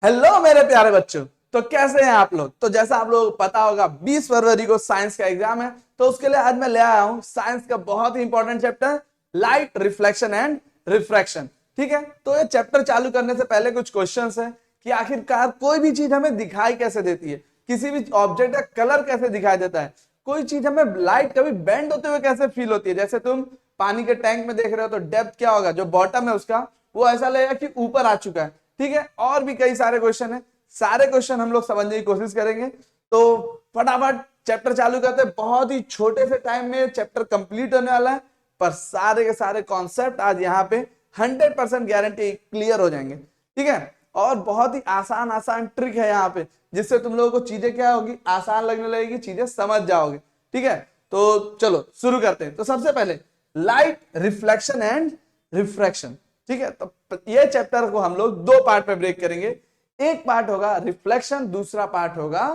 Hello मेरे प्यारे बच्चों। तो कैसे हैं आप लोग? तो जैसा आप लोग पता होगा 20 फरवरी को साइंस का एग्जाम है, तो उसके लिए आज मैं ले आया हूं साइंस का बहुत ही important chapter light reflection and refraction. ठीक है, तो ये चैप्टर चालू करने से पहले कुछ क्वेश्चंस है कि आखिरकार कोई भी चीज हमें दिखाई कैसे देती है, किसी भी ऑब्जेक्ट का कलर कैसे दिखाई देता है, कोई चीज हमें लाइट कभी बेंड होते हुए कैसे फील होती है। जैसे तुम पानी के टैंक में देख रहे हो तो डेप्थ क्या होगा, जो बॉटम है उसका वो ऐसा लगेगा कि ऊपर आ चुका है। ठीक है, और भी कई सारे क्वेश्चन है, सारे क्वेश्चन हम लोग समझने की कोशिश करेंगे। तो फटाफट चैप्टर चालू करते हैं। बहुत ही छोटे से टाइम में चैप्टर कंप्लीट होने वाला है, पर सारे के सारे कॉन्सेप्ट आज यहाँ पे 100% गारंटी क्लियर हो जाएंगे। ठीक है, और बहुत ही आसान आसान ट्रिक है यहाँ पे, जिससे तुम लोगों को चीजें क्या होगी, आसान लगने लगेगी, चीजें समझ जाओगे। ठीक है, तो चलो शुरू करते हैं। तो सबसे पहले लाइट रिफ्लेक्शन एंड रिफ्रैक्शन। ठीक है, तो ये चैप्टर को हम लोग दो पार्ट में ब्रेक करेंगे। एक पार्ट होगा रिफ्लेक्शन, दूसरा पार्ट होगा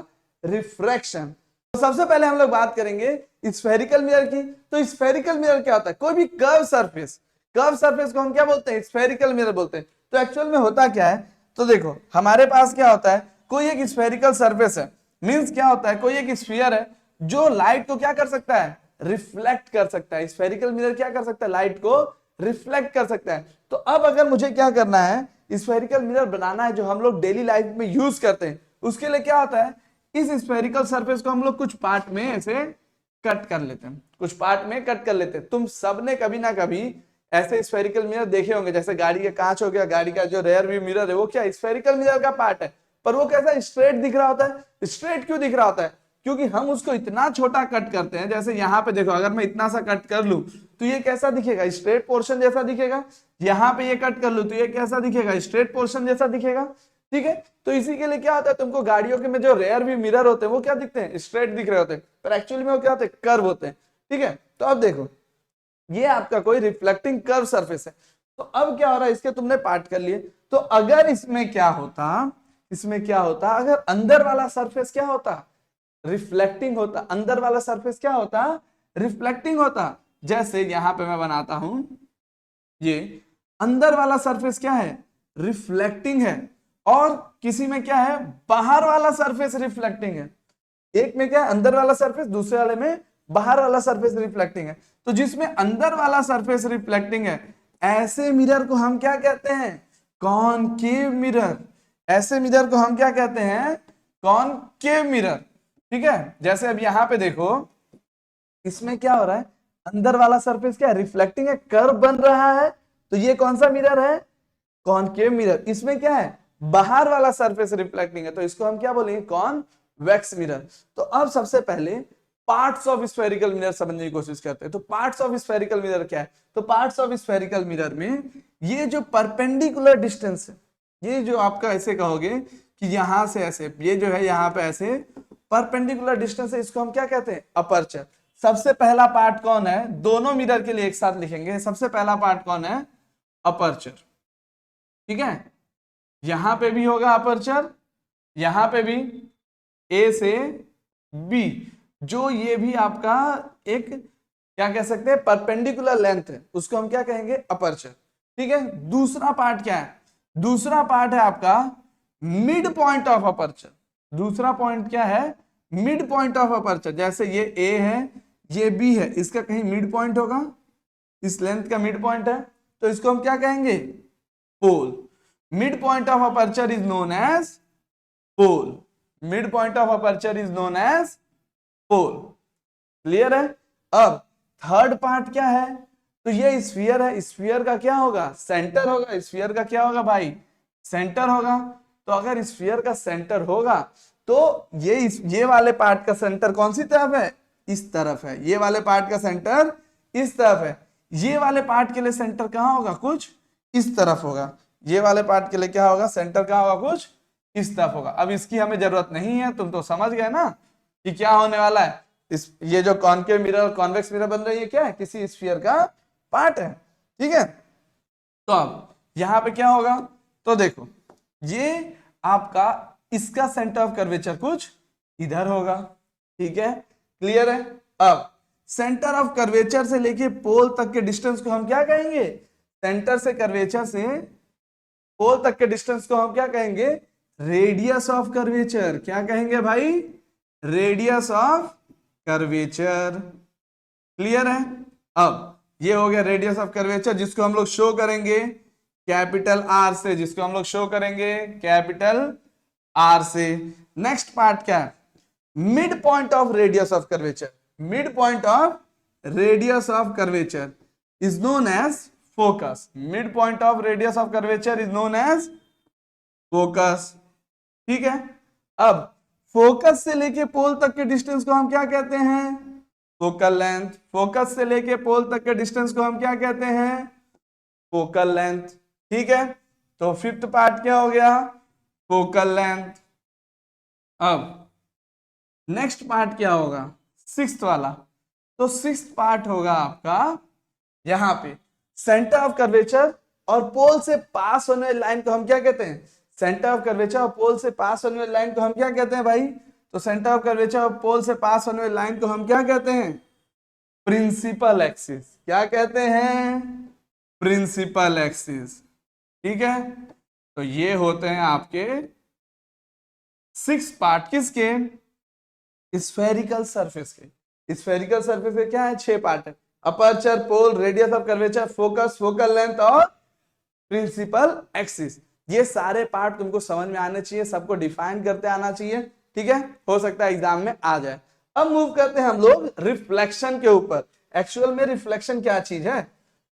रिफ्रैक्शन। तो सबसे पहले हम लोग बात करेंगे स्फेरिकल मिरर की। तो स्फेरिकल मिरर क्या होता है? कोई भी कर्व सरफेस, कर्व सरफेस को हम क्या बोलते हैं? स्फेरिकल मिरर बोलते हैं। तो एक्चुअल में होता क्या है, तो देखो हमारे पास क्या होता है, कोई एक स्फेरिकल सरफेस है, मींस क्या होता है, कोई एक स्फीयर है जो लाइट को क्या कर सकता है, रिफ्लेक्ट कर सकता है। स्फेरिकल मिरर क्या कर सकता है, लाइट को रिफ्लेक्ट कर सकता है। तो अब अगर मुझे क्या करना है, स्फेरिकल मिरर बनाना है जो हम लोग डेली लाइफ में यूज करते हैं, उसके लिए क्या होता है, इस स्फेरिकल सरफेस को हम लोग कुछ पार्ट में ऐसे कट कर लेते हैं, कुछ पार्ट में कट कर लेते हैं। तुम सबने कभी ना कभी ऐसे स्फेरिकल मिरर देखे होंगे, जैसे गाड़ी का कांच हो गया, गाड़ी का जो रेयर व्यू मिरर है वो क्या स्फेरिकल मिरर का पार्ट है, पर वो कैसा स्ट्रेट दिख रहा होता है। स्ट्रेट क्यों दिख रहा होता है? क्योंकि हम उसको इतना छोटा कट करते हैं। जैसे यहाँ पे देखो, अगर मैं इतना सा कट कर लूं तो ये कैसा दिखेगा, स्ट्रेट पोर्शन जैसा दिखेगा। यहाँ पे ये कट कर लूं तो ये कैसा दिखेगा, स्ट्रेट पोर्शन जैसा दिखेगा। ठीक है, तो इसी के लिए क्या होता है, तुमको गाड़ियों के में जो रेयर व्यू मिरर होते हैं वो क्या दिखते हैं, स्ट्रेट दिख रहे होते हैं, पर एक्चुअली में वो क्या होते हैं, कर्व होते हैं। ठीक है, तो अब देखो ये आपका कोई रिफ्लेक्टिंग कर्व सरफेस है। तो अब क्या हो रहा है, इसके तुमने पार्ट कर लिए। तो अगर इसमें क्या होता, इसमें क्या होता अगर अंदर वाला सरफेस क्या होता, रिफ्लेक्टिंग होता, अंदर वाला सरफेस क्या होता, रिफ्लेक्टिंग होता। जैसे यहां पे मैं बनाता हूं, ये अंदर वाला सरफेस क्या है, रिफ्लेक्टिंग है, और किसी में क्या है, बाहर वाला सरफेस रिफ्लेक्टिंग है। एक में क्या है, अंदर वाला सरफेस, दूसरे वाले में बाहर वाला सरफेस रिफ्लेक्टिंग है। तो जिसमें अंदर वाला सरफेस रिफ्लेक्टिंग है, ऐसे मिरर को हम क्या कहते हैं, कॉनकेव मिरर। ऐसे मिरर को हम क्या कहते हैं, कॉनकेव मिरर। ठीक है, जैसे अब यहां पे देखो, इसमें क्या हो रहा है, अंदर वाला सरफेस क्या है, रिफ्लेक्टिंग है, कर्व बन रहा है। तो ये कौन सा मिरर है, कॉनकेव मिरर। इसमें क्या है, बाहर वाला सरफेस रिफ्लेक्टिंग है, तो इसको हम क्या बोलेंगे, कॉन्वेक्स मिरर। तो अब सबसे पहले पार्ट्स ऑफ स्फेरिकल मिरर समझने की कोशिश करते हैं। तो पार्ट्स ऑफ स्फेरिकल मिरर क्या है, तो पार्ट्स ऑफ स्फेरिकल मिरर में ये जो परपेंडिकुलर डिस्टेंस है, ये जो आपका ऐसे कहोगे कि यहां से ऐसे, ये जो है यहां पे ऐसे परपेंडिकुलर डिस्टेंस है, इसको हम क्या कहते हैं, अपर्चर। सबसे पहला पार्ट कौन है, दोनों मिरर के लिए एक साथ लिखेंगे। सबसे पहला पार्ट कौन है, अपर्चर। ठीक है, यहां पे भी होगा अपर्चर, यहां पे भी, ए से बी, जो ये भी आपका एक क्या कह सकते हैं, परपेंडिकुलर लेंथ है, उसको हम क्या कहेंगे, अपर्चर। ठीक है, दूसरा पार्ट क्या है, दूसरा पार्ट है आपका मिड पॉइंट ऑफ अपर्चर। दूसरा पॉइंट क्या है, मिड पॉइंट ऑफ अपर्चर। जैसे ये ए है, ये बी है, इसका कहीं मिड पॉइंट होगा, इस लेंथ का मिड पॉइंट है, तो इसको हम क्या कहेंगे, pole. Mid point of aperture is known as pole. Mid point of aperture is known as pole. Clear है? अब थर्ड पार्ट क्या है, तो ये स्फीयर है, स्फीयर का क्या होगा, सेंटर होगा। स्फीयर का क्या होगा भाई, सेंटर होगा। तो अगर स्फीयर का सेंटर होगा तो ये वाले पार्ट का सेंटर कौन सी तरफ है, इस तरफ है। ये वाले पार्ट का सेंटर इस तरफ है। ये वाले पार्ट के लिए सेंटर कहां होगा, कुछ इस तरफ होगा। ये वाले पार्ट के लिए क्या होगा, सेंटर कहां होगा, कुछ इस तरफ होगा। अब इसकी हमें जरूरत नहीं है, तुम तो समझ गए ना कि क्या होने वाला है। इस ये जो कॉनकेव मिरर और कॉन्वेक्स मिरर बन रही है, क्या है, किसी स्फीयर का पार्ट है। ठीक है, तो अब यहां पे क्या होगा, तो देखो ये आपका, इसका सेंटर ऑफ कर्वेचर कुछ इधर होगा। ठीक है, क्लियर है? अब सेंटर ऑफ कर्वेचर से लेके पोल तक के डिस्टेंस को हम क्या कहेंगे, सेंटर से कर्वेचर से पोल तक के डिस्टेंस को हम क्या कहेंगे, रेडियस ऑफ कर्वेचर, क्या कहेंगे भाई, रेडियस ऑफ कर्वेचर। क्लियर है। अब ये हो गया रेडियस ऑफ कर्वेचर, जिसको हम लोग शो करेंगे कैपिटल आर से, जिसको हम लोग शो करेंगे कैपिटल आर से। नेक्स्ट पार्ट क्या है, mid point of radius of curvature. Mid point of radius of curvature is known as focus. Mid point of radius of curvature is known as focus. ठीक है। अब focus से लेके पोल तक के डिस्टेंस को हम क्या कहते हैं, फोकल लेंथ। फोकस से लेके पोल तक के डिस्टेंस को हम क्या कहते हैं, फोकल लेंथ। ठीक है। तो फिफ्थ पार्ट क्या हो गया, फोकल लेंथ। अब नेक्स्ट पार्ट क्या होगा, सिक्स्थ वाला। तो सिक्स्थ पार्ट होगा आपका यहां पे सेंटर ऑफ कर्वेचर और पोल से पास होने वाली लाइन को हम क्या कहते हैं, सेंटर ऑफ कर्वेचर और पोल से पास होने वाली लाइन को हम क्या कहते हैं भाई, तो सेंटर ऑफ कर्वेचर और पोल से पास होने वाली लाइन को हम क्या कहते हैं, प्रिंसिपल एक्सिस। क्या कहते हैं, प्रिंसिपल एक्सिस। ठीक है। तो ये होते हैं आपके सिक्स पार्ट किसके, स्फेरिकल सरफेस के। स्फेरिकल सरफेस के क्या है, 6 पार्ट है, aperture, pole, radius of curvature, focus, focal length और प्रिंसिपल एक्सिस। ये सारे पार्ट तुमको समझ में आने चाहिए, सबको डिफाइन करते आना चाहिए। ठीक है, हो सकता है एग्जाम में आ जाए। अब मूव करते हैं हम लोग रिफ्लेक्शन के ऊपर। एक्चुअल में रिफ्लेक्शन क्या चीज है,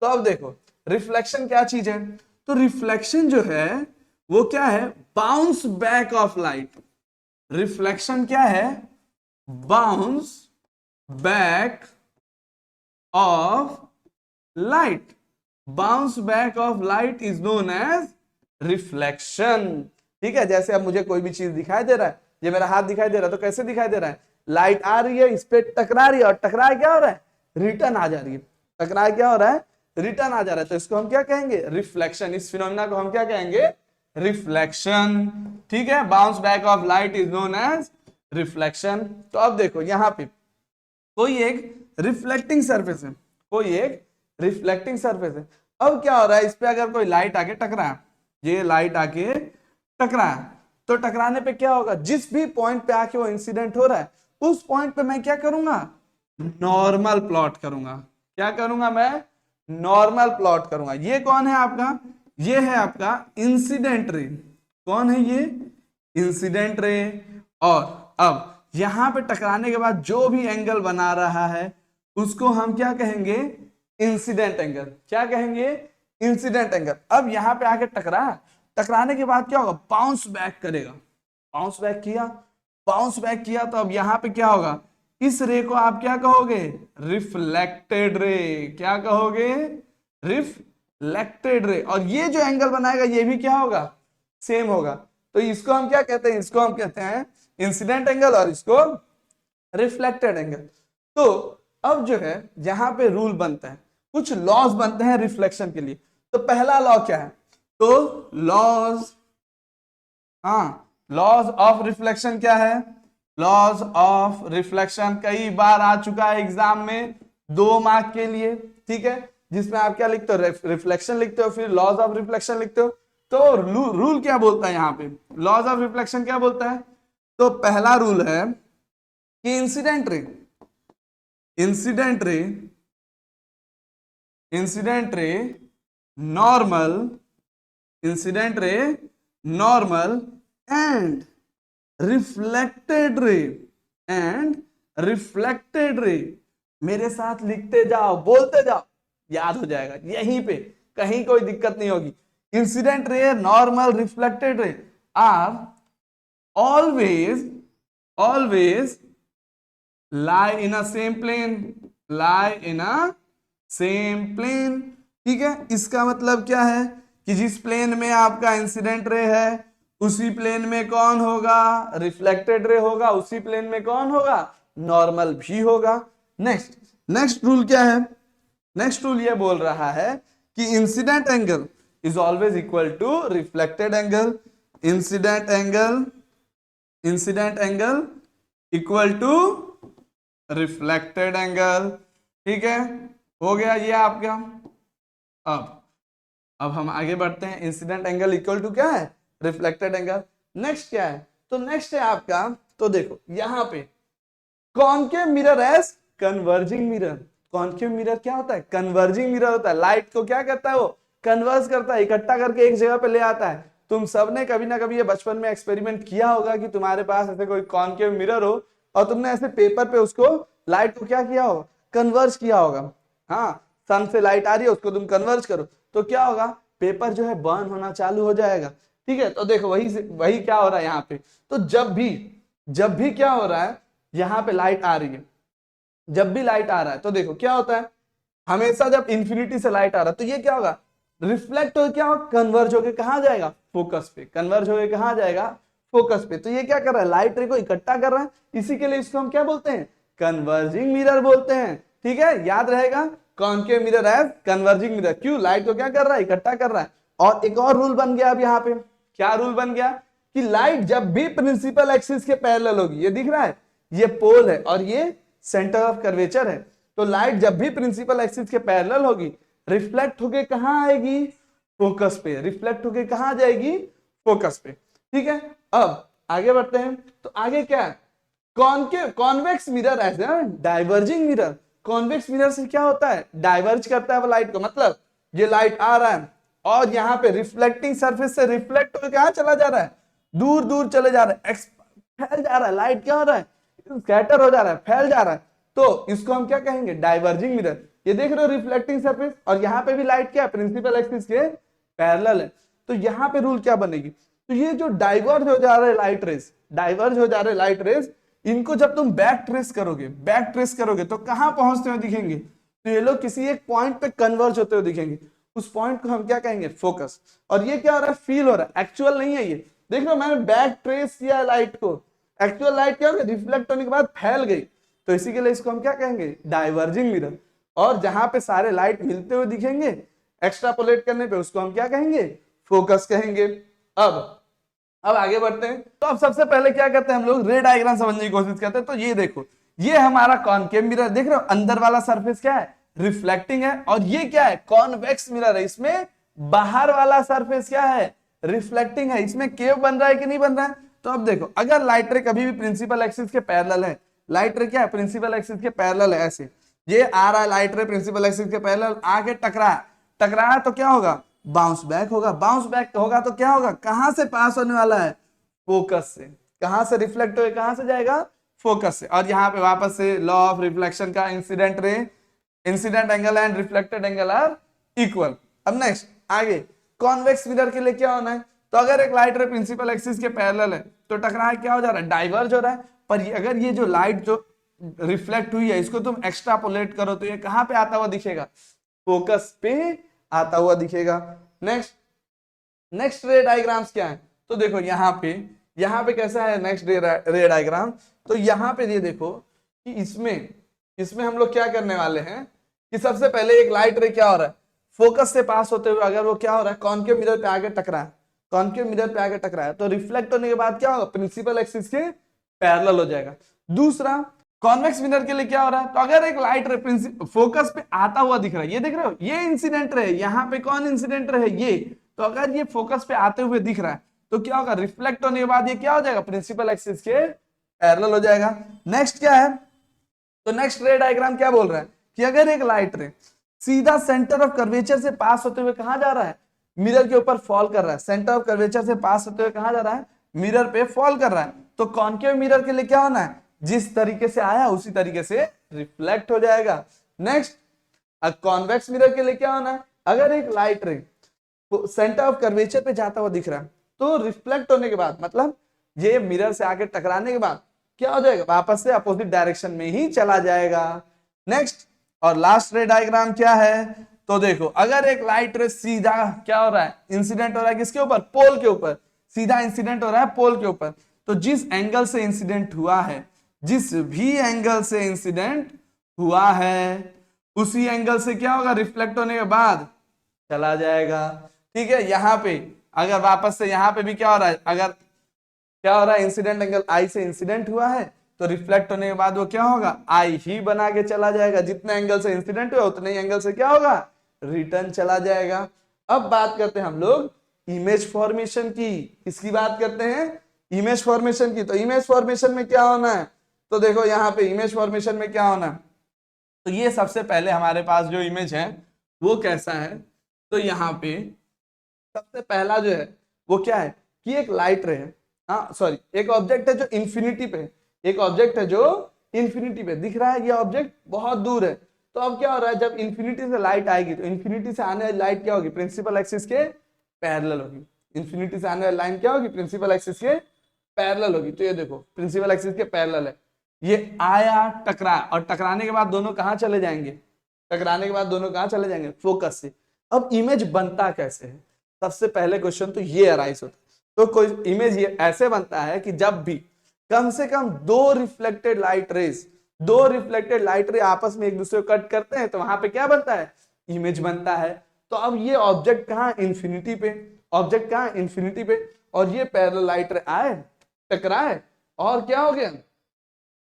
तो अब देखो रिफ्लेक्शन क्या चीज है। तो रिफ्लेक्शन जो है वो क्या है, bounce back of light. Reflection क्या है, bounce back of light. Bounce back of light is known as reflection. ठीक है। जैसे अब मुझे कोई भी चीज दिखाई दे रहा है, ये मेरा हाथ दिखाई दे रहा है, तो कैसे दिखाई दे रहा है, लाइट आ रही है, इस पे टकरा रही है, और टकरा क्या हो रहा है, रिटर्न आ जा रही है। टकरा क्या हो रहा है, रिटर्न आ जा रहा है। तो इसको हम क्या कहेंगे, रिफ्लेक्शन। इस फिनोमेना को हम क्या कहेंगे, रिफ्लेक्शन। ठीक है। Bounce back of light is known as reflection. तो अब देखो यहां पे कोई एक रिफ्लेक्टिंग सरफेस है, कोई एक रिफ्लेक्टिंग सरफेस है। अब क्या हो रहा है, इस पे अगर कोई लाइट आके टकरा, ये लाइट आके टकरा, तो टकराने पे क्या होगा, जिस भी पॉइंट पे आके वो इंसिडेंट हो रहा है, उस पॉइंट पे मैं क्या करूंगा, नॉर्मल प्लॉट करूंगा। क्या करूंगा मैं, नॉर्मल प्लॉट करूंगा। ये कौन है आपका, ये है आपका इंसिडेंट रे। कौन है ये, इंसिडेंट रे। और अब यहां पे टकराने के बाद जो भी एंगल बना रहा है उसको हम क्या कहेंगे, इंसिडेंट एंगल। क्या कहेंगे, इंसिडेंट एंगल। अब यहां पे आके टकरा, टकराने के बाद क्या होगा, बाउंस बैक करेगा। बाउंस बैक किया, बाउंस बैक किया, तो अब यहां पे क्या होगा, इस रे को आप क्या कहोगे, रिफ्लेक्टेड रे। क्या कहोगे, रिफ्लेक्टेड रे। और ये जो एंगल बनाएगा ये भी क्या होगा, सेम होगा। तो इसको हम क्या कहते हैं, इसको हम कहते हैं इंसिडेंट एंगल, और इसको रिफ्लेक्टेड एंगल। तो अब जो है यहां पे रूल बनता है, कुछ लॉज बनते हैं रिफ्लेक्शन के लिए। तो पहला लॉ क्या है, तो लॉज, हाँ, लॉज ऑफ रिफ्लेक्शन क्या है, लॉज ऑफ रिफ्लेक्शन कई बार आ चुका है एग्जाम में 2 मार्क के लिए। ठीक है, जिसमें आप क्या लिखते हो, रिफ्लेक्शन लिखते हो, फिर लॉज ऑफ रिफ्लेक्शन लिखते हो। तो रूल क्या बोलता है यहाँ पे, लॉज ऑफ रिफ्लेक्शन क्या बोलता है, तो पहला रूल है कि incident ray, incident ray, incident ray normal, incident ray normal and reflected ray, and reflected ray. मेरे साथ लिखते जाओ, बोलते जाओ, याद हो जाएगा यहीं पे, कहीं कोई दिक्कत नहीं होगी। Incident ray, normal, reflected ray are always, always lie in a same plane, lie in a same plane। ठीक है, इसका मतलब क्या है कि जिस प्लेन में आपका इंसिडेंट रे है उसी प्लेन में कौन होगा, रिफ्लेक्टेड रे होगा, उसी प्लेन में कौन होगा, नॉर्मल भी होगा। नेक्स्ट, नेक्स्ट रूल क्या है, नेक्स्ट रूल ये बोल रहा है कि incident angle is always equal to reflected angle. Incident angle, incident angle equal to reflected angle. ठीक है, हो गया ये आपका। अब हम आगे बढ़ते हैं। इंसिडेंट एंगल इक्वल टू क्या है, रिफ्लेक्टेड एंगल। नेक्स्ट क्या है, तो नेक्स्ट है आपका, तो देखो यहाँ पे concave mirror as converging mirror. Concave mirror क्या होता है, कन्वर्जिंग मिरर होता है। लाइट को क्या करता है, वो कन्वर्ज करता है, इकट्ठा करके एक जगह पे ले आता है। तुम सबने कभी ना कभी ये बचपन में एक्सपेरिमेंट किया होगा कि तुम्हारे पास ऐसे कोई कॉनकेव मिरर हो और तुमने ऐसे पेपर पे उसको लाइट को क्या किया हो, कन्वर्ज किया होगा। हाँ, सन से लाइट आ रही है, उसको तुम कन्वर्ज करो तो क्या होगा, पेपर जो है बर्न होना चालू हो जाएगा। ठीक है, तो देखो वही क्या हो रहा है यहाँ पे। तो जब भी क्या हो रहा है, यहाँ पे लाइट आ रही है, जब भी लाइट आ रहा है तो देखो क्या होता है, हमेशा जब इंफिनिटी से लाइट आ रहा है तो ये क्या होगा, रिफ्लेक्ट हो क्या होगा, कन्वर्ज होके कहां जाएगा, फोकस पे। कन्वर्ज होके कहां जाएगा, फोकस पे। तो ये क्या कर रहा है, लाइट रे को इकट्ठा कर रहा है, इसी के लिए इसको हम क्या बोलते हैं, कन्वर्जिंग मिरर बोलते हैं। ठीक है, याद रहेगा, concave mirror as converging mirror. क्यों, लाइट को क्या कर रहा है, इकट्ठा कर रहा है। और एक और रूल बन गया अब यहाँ पे, क्या रूल बन गया, कि लाइट जब भी प्रिंसिपल एक्सिस के पैरेलल होगी, ये दिख रहा है, ये पोल है और ये सेंटर ऑफ कर्वेचर है, तो लाइट जब भी प्रिंसिपल एक्सिस के पैरेलल होगी, रिफ्लेक्ट होके कहां आएगी, फोकस पे। रिफ्लेक्ट होके कहां जाएगी, फोकस पे। ठीक है, अब आगे बढ़ते हैं। तो आगे क्या है, concave convex mirror as diverging mirror. Convex mirror से क्या होता है, डाइवर्ज करता है वो लाइट को। मतलब ये लाइट आ रहा है और यहाँ पे रिफ्लेक्टिंग सरफेस से रिफ्लेक्ट होकर कहां चला जा रहा है, दूर दूर चले जा रहा है, फैल जा रहा है। लाइट क्या हो रहा है, स्कैटर हो जा रहा है, फैल जा रहा है। तो इसको हम क्या कहेंगे, डाइवर्जिंग मिरर। ये देख रहे हो रिफ्लेक्टिंग सरफेस, और यहाँ पे भी लाइट क्या है, प्रिंसिपल एक्सिस के पैरेलल है। तो यहाँ पे रूल क्या बनेगी, तो ये जो डाइवर्ज हो जा रहे लाइट रेस, डाइवर्ज हो जा रहे लाइट रेस, इनको जब तुम बैक ट्रेस करोगे तो कहां पहुंचते हुए दिखेंगे, तो ये लोग किसी एक पॉइंट पे कन्वर्ज होते हुए दिखेंगे। उस पॉइंट को हम क्या कहेंगे, फोकस। और ये क्या हो रहा है, फील हो रहा है, एक्चुअल नहीं है ये। देख रहे हो, मैंने बैक ट्रेस किया लाइट को, एक्चुअल लाइट क्या हो गई, रिफ्लेक्ट होने के बाद फैल गई। तो इसी के लिए इसको हम क्या कहेंगे, डाइवर्जिंग मिरर। और जहां पे सारे लाइट मिलते हुए दिखेंगे, एक्स्ट्रापोलेट करने पे, उसको हम क्या कहेंगे, फोकस कहेंगे। अब आगे बढ़ते हैं। तो अब सबसे पहले क्या करते हैं हम लोग, रे डायग्राम समझने की कोशिश करते हैं। तो ये देखो, ये हमारा कॉनकेव मिरर, देख रहे हो अंदर वाला सरफेस क्या है, रिफ्लेक्टिंग है, और ये क्या है, कॉन्वेक्स मिरर है। इसमें बाहर वाला सरफेस क्या है, रिफ्लेक्टिंग है। इसमें केव बन रहा है कि नहीं बन रहा है। तो अब देखो, अगर लाइट रे कभी भी प्रिंसिपल एक्सिस के पैरेलल है, लाइट रे क्या है, प्रिंसिपल एक्सिस के पैरेलल है, ऐसे ये आ रहा है लाइट रे प्रिंसिपल एक्सिस के पैरेलल, आके टकराया तो क्या होगा, बाउंस बैक होगा। बाउंस बैक होगा तो क्या होगा, कहां से पास होने वाला है, फोकस से। कहां से रिफ्लेक्ट होकर कहां से जाएगा, फोकस से। और यहाँ पे वापस से लॉ ऑफ रिफ्लेक्शन का, incident angle and reflected angle are equal. अब नेक्स्ट आगे, कॉन्वेक्स मिरर के लिए क्या होना है, तो अगर एक लाइट रे प्रिंसिपल एक्सिस के पैरेलल है तो टकराए क्या हो जा रहा है, डाइवर्ज हो रहा है। पर अगर ये जो लाइट जो रिफ्लेक्ट हुई है, इसको तुम एक्स्ट्रापोलेट करो तो ये कहां पे आता हुआ दिखेगा, फोकस पे आता हुआ दिखेगा। नेक्स्ट रे डायग्राम्स क्या है, तो देखो यहाँ पे कैसा है नेक्स्ट रे डायग्राम। तो यहाँ पे ये देखो कि इसमें हम लोग क्या करने वाले हैं, कि सबसे पहले एक लाइट रे क्या हो रहा है, फोकस से पास होते हुए अगर वो क्या हो रहा है, कॉनकेव मिरर पे आगे टकरा है, कॉनकेव मिरर पे आगे टकरा है, तो रिफ्लेक्ट होने के बाद क्या होगा, प्रिंसिपल एक्सिस के पैरेलल हो जाएगा। दूसरा, कॉन्वेक्स मिरर के लिए क्या हो रहा है, तो अगर एक लाइट रे फोकस पे आता हुआ दिख रहा है, ये देख रहे हो, ये इंसिडेंट रे, यहाँ पे कौन इंसिडेंट रे है, ये। तो अगर ये फोकस पे आते हुए दिख रहा है तो क्या होगा, रिफ्लेक्ट होने के बाद ये क्या हो जाएगा, प्रिंसिपल एक्सिस के पैरेलल हो जाएगा। नेक्स्ट क्या है, तो नेक्स्ट रे डायग्राम क्या बोल रहा है, कि अगर एक लाइट रे सीधा सेंटर ऑफ कर्वेचर से पास होते हुए कहां जा रहा है, मिरर के ऊपर फॉल कर रहा है, सेंटर ऑफ कर्वेचर से पास होते हुए कहां जा रहा है, मिरर पे फॉल कर रहा है, तो कॉनकेव मिरर के लिए क्या होना है, जिस तरीके से आया उसी तरीके से रिफ्लेक्ट हो जाएगा। नेक्स्ट, कॉन्वेक्स मिरर के लिए क्या होना है, अगर एक लाइट रे सेंटर ऑफ कर्वेचर पे जाता हुआ दिख रहा है तो रिफ्लेक्ट होने के बाद, मतलब ये मिरर से आके टकराने के बाद क्या हो जाएगा, वापस से अपोजिट डायरेक्शन में ही चला जाएगा। नेक्स्ट और लास्ट रे डायग्राम क्या है, तो देखो अगर एक लाइट रे सीधा क्या हो रहा है, इंसिडेंट हो रहा है किसके ऊपर, पोल के ऊपर, सीधा इंसिडेंट हो रहा है पोल के ऊपर, तो जिस एंगल से इंसिडेंट हुआ है, जिस भी एंगल से इंसिडेंट हुआ है, उसी एंगल से क्या होगा, रिफ्लेक्ट होने के बाद चला जाएगा। ठीक है, यहाँ पे अगर वापस से यहाँ पे भी क्या हो रहा है, अगर क्या हो रहा है, इंसिडेंट एंगल आई से इंसिडेंट हुआ है तो रिफ्लेक्ट होने के बाद वो क्या होगा, आई ही बना के चला जाएगा। जितने एंगल से इंसिडेंट हुआ उतने ही एंगल से क्या होगा, रिटर्न चला जाएगा। अब बात करते हैं हम लोग इमेज फॉर्मेशन की। किसकी बात करते हैं? इमेज फॉर्मेशन की। तो इमेज फॉर्मेशन में क्या होना है? तो देखो यहाँ पे इमेज फॉर्मेशन में क्या होना है, तो ये सबसे पहले हमारे पास जो इमेज है वो कैसा है, तो यहाँ पे सबसे पहला जो है वो क्या है कि एक लाइट रे है, हाँ सॉरी, एक ऑब्जेक्ट है जो इंफिनिटी पे, एक ऑब्जेक्ट है जो इंफिनिटी पे दिख रहा है, ये ऑब्जेक्ट बहुत दूर है। तो अब क्या हो रहा है, जब इंफिनिटी से लाइट आएगी तो इंफिनिटी से आने वाली लाइट क्या होगी, प्रिंसिपल एक्सिस के पैरेलल होगी। इंफिनिटी से आने वाली लाइन क्या होगी, प्रिंसिपल एक्सिस के पैरेलल होगी। तो ये देखो प्रिंसिपल एक्सिस के पैरेलल है, ये आया टकरा, और टकराने के बाद दोनों कहां चले जाएंगे, टकराने के बाद दोनों कहां चले जाएंगे, फोकस से। अब इमेज बनता कैसे है, सबसे पहले क्वेश्चन तो ये अराइज होता है। तो कोई इमेज ये ऐसे बनता है कि जब भी कम से कम दो रिफ्लेक्टेड लाइट रे आपस में एक दूसरे को कट करते हैं तो वहां पे क्या बनता है, इमेज बनता है। तो अब ये ऑब्जेक्ट कहां, इंफिनिटी पे, ऑब्जेक्ट कहां, इंफिनिटी पे, और ये पैरेलल लाइट रे आए, टकराए, और क्या हो गया,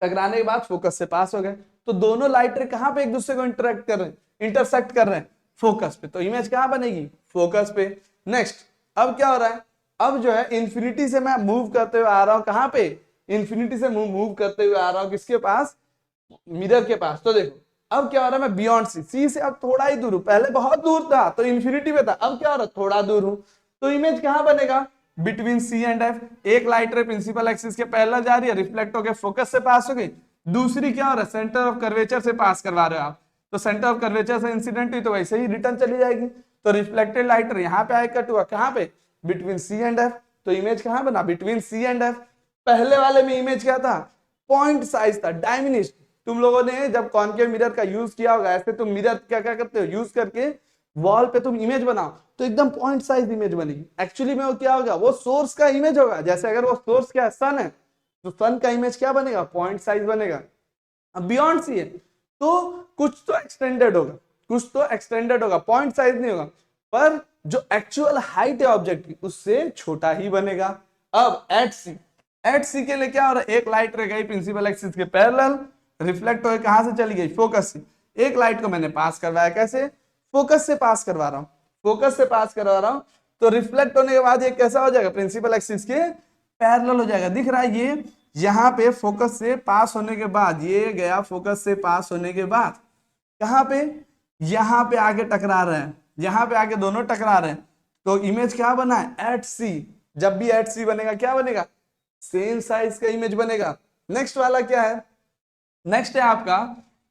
टकराने के बाद फोकस से पास हो गए। तो दोनों लाइट रे कहां पे एक दूसरे को इंटरेक्ट कर रहे हैं, इंटरसेक्ट कर रहे हैं, फोकस पे। तो इमेज कहां बनेगी, फोकस पे। नेक्स्ट, अब क्या हो रहा है, अब जो है इंफिनिटी से मैं मूव करते हुए आ रहा हूं, कहां पे, इंफिनिटी से मूव करते हुए आ रहा हूं, किसके पास, मिरर के पास। तो देखो अब क्या हो रहा है, मैं बियॉन्ड सी से अब थोड़ा ही दूर हूं, पहले बहुत दूर था तो इंफिनिटी पे था, अब क्या हो रहा है, थोड़ा दूर हूं। तो इमेज कहां बनेगा, बिटवीन सी एंड एफ। एक लाइट रे प्रिंसिपल एक्सिस के पैरेलल जा रही है, रिफ्लेक्ट होकर फोकस से पास हो गई। दूसरी क्या हो रहा है, सेंटर ऑफ कर्वेचर से पास करवा रहे हो आप, तो सेंटर ऑफ कर्वेचर से इंसिडेंट हुई तो वैसे ही रिटर्न चली जाएगी। तो रिफ्लेक्टेड लाइट रे यहाँ पे आए, कट हुआ कहां पे, बिटवीन सी एंड एफ। तो इमेज कहां बना, बिटवीन सी एंड एफ। पहले वाले में इमेज क्या था, पॉइंट साइज था, डायमिनिश। तुम लोगों ने जब कॉनकेव मिरर का यूज किया होगा, ऐसे तुम मिरर क्या क्या करते हो, यूज करके वॉल पे तुम इमेज बनाओ तो एकदम पॉइंट साइज इमेज बनेगी। एक्चुअली में वो क्या होगा, वो सोर्स का इमेज होगा। जैसे अगर वो सोर्स क्या है, सन है, तो सन का इमेज क्या बनेगा, पॉइंट साइज बनेगा। अब बियॉन्ड सी है तो कुछ तो एक्सटेंडेड होगा, कुछ तो एक्सटेंडेड होगा, पॉइंट साइज नहीं होगा, पर जो एक्चुअल हाइट है ऑब्जेक्ट की उससे छोटा ही बनेगा। अब एट सी के लिए क्या हो रहा है, एक लाइट रह गई प्रिंसिपल एक्सिस के पैरेलल, रिफ्लेक्ट होकर कहां से चली गई, फोकस से। एक लाइट को मैंने पास करवाया, कैसे, फोकस से पास करवा रहा हूं, फोकस से पास करवा रहा हूं। तो रिफ्लेक्ट होने के बाद ये कैसा हो जाएगा, प्रिंसिपल एक्सिस के पैरेलल हो जाएगा। दिख रहा है ये यहाँ पे फोकस से पास होने के बाद, ये गया फोकस से पास होने के बाद कहां पे, यहां पे आगे टकरा रहे हैं, यहां पे आगे दोनों टकरा रहे हैं। तो इमेज क्या बना है, एट सी। जब भी एट सी बनेगा क्या बनेगा, सेम साइज का इमेज बनेगा। नेक्स्ट वाला क्या है, नेक्स्ट है आपका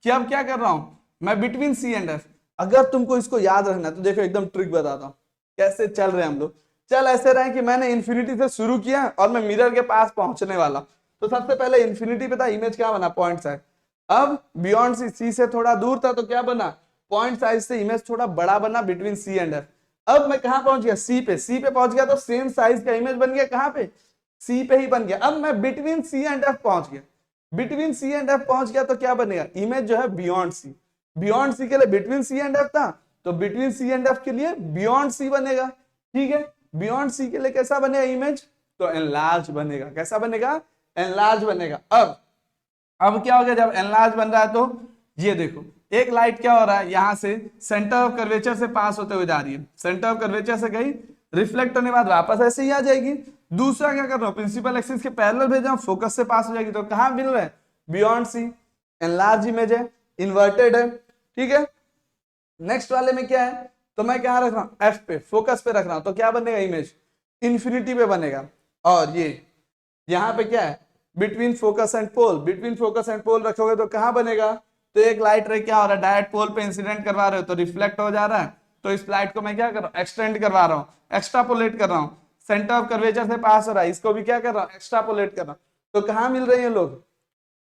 कि अब क्या कर रहा हूं मैं, बिटवीन सी एंड एफ। अगर तुमको इसको याद रखना तो देखो एकदम ट्रिक बताता हूं कैसे चल रहे हैं हम लोग। चल ऐसे रहे कि मैंने इंफिनिटी से शुरू किया और मैं मिरर के पास पहुंचने वाला, तो सबसे पहले इंफिनिटी पे था, इमेज क्या बना, पॉइंट साइज। अब बियॉन्ड सी से थोड़ा दूर था तो क्या बना, पॉइंट साइज से इमेज थोड़ा बड़ा बना, बिटवीन सी एंड एफ। अब मैं कहां पहुंच गया, सी पे, सी पे पहुंच गया तो सेम साइज का इमेज बन गया, कहां पे, सी पे ही बन गया। अब मैं बिटवीन सी एंड एफ पहुंच गया, बिटवीन सी एंड एफ पहुंच गया तो क्या बनेगा, इमेज जो है बियॉन्ड सी। बियॉन्ड सी के लिए बिटवीन सी एंड एफ था, तो बिटवीन सी एंड एफ के लिए बियॉन्ड सी बनेगा। ठीक है, बियॉन्ड सी के लिए कैसा बनेगा इमेज, तो एनलार्ज बनेगा। कैसा बनेगा, एनलार्ज बनेगा। अब क्या हो गया, जब एनलार्ज बन रहा है तो ये देखो एक लाइट क्या हो रहा है, यहां से सेंटर ऑफ कर्वेचर से पास होते हुए जा रही है, सेंटर ऑफ कर्वेचर से गई, रिफ्लेक्ट होने के बाद वापस ऐसे ही आ जाएगी। दूसरा क्या कर रहा हूं, प्रिंसिपल एक्सिस के पैरेलल भेज रहा हूं, फोकस से पास हो जाएगी तो कहां मिल रहा है, बियॉन्ड सी, एनलार्ज इमेज है, इन्वर्टेड है। ठीक है, नेक्स्ट वाले में क्या है, तो मैं क्या रख रहा हूं, एफ पे, फोकस पे रख रहा हूं, तो क्या बनेगा इमेज, इंफिनिटी पे बनेगा। और ये यहां पे क्या है, between focus and pole, between focus and pole रखोगे तो कहां बनेगा, तो एक लाइट रे क्या हो रहा है, डायरेक्ट पोल पे इंसिडेंट करवा रहे हो तो रिफ्लेक्ट हो जा रहा है, तो इस लाइट को मैं क्या कर रहा हूं, एक्सटेंड करवा रहा हूं, एक्स्ट्रापोलेट कर रहा हूं, सेंटर ऑफ कर्वेचर से पास हो रहा है, इसको भी क्या कर रहा हूं, एक्स्ट्रापोलेट कर रहा हूं। तो कहां मिल रहे हैं लोग,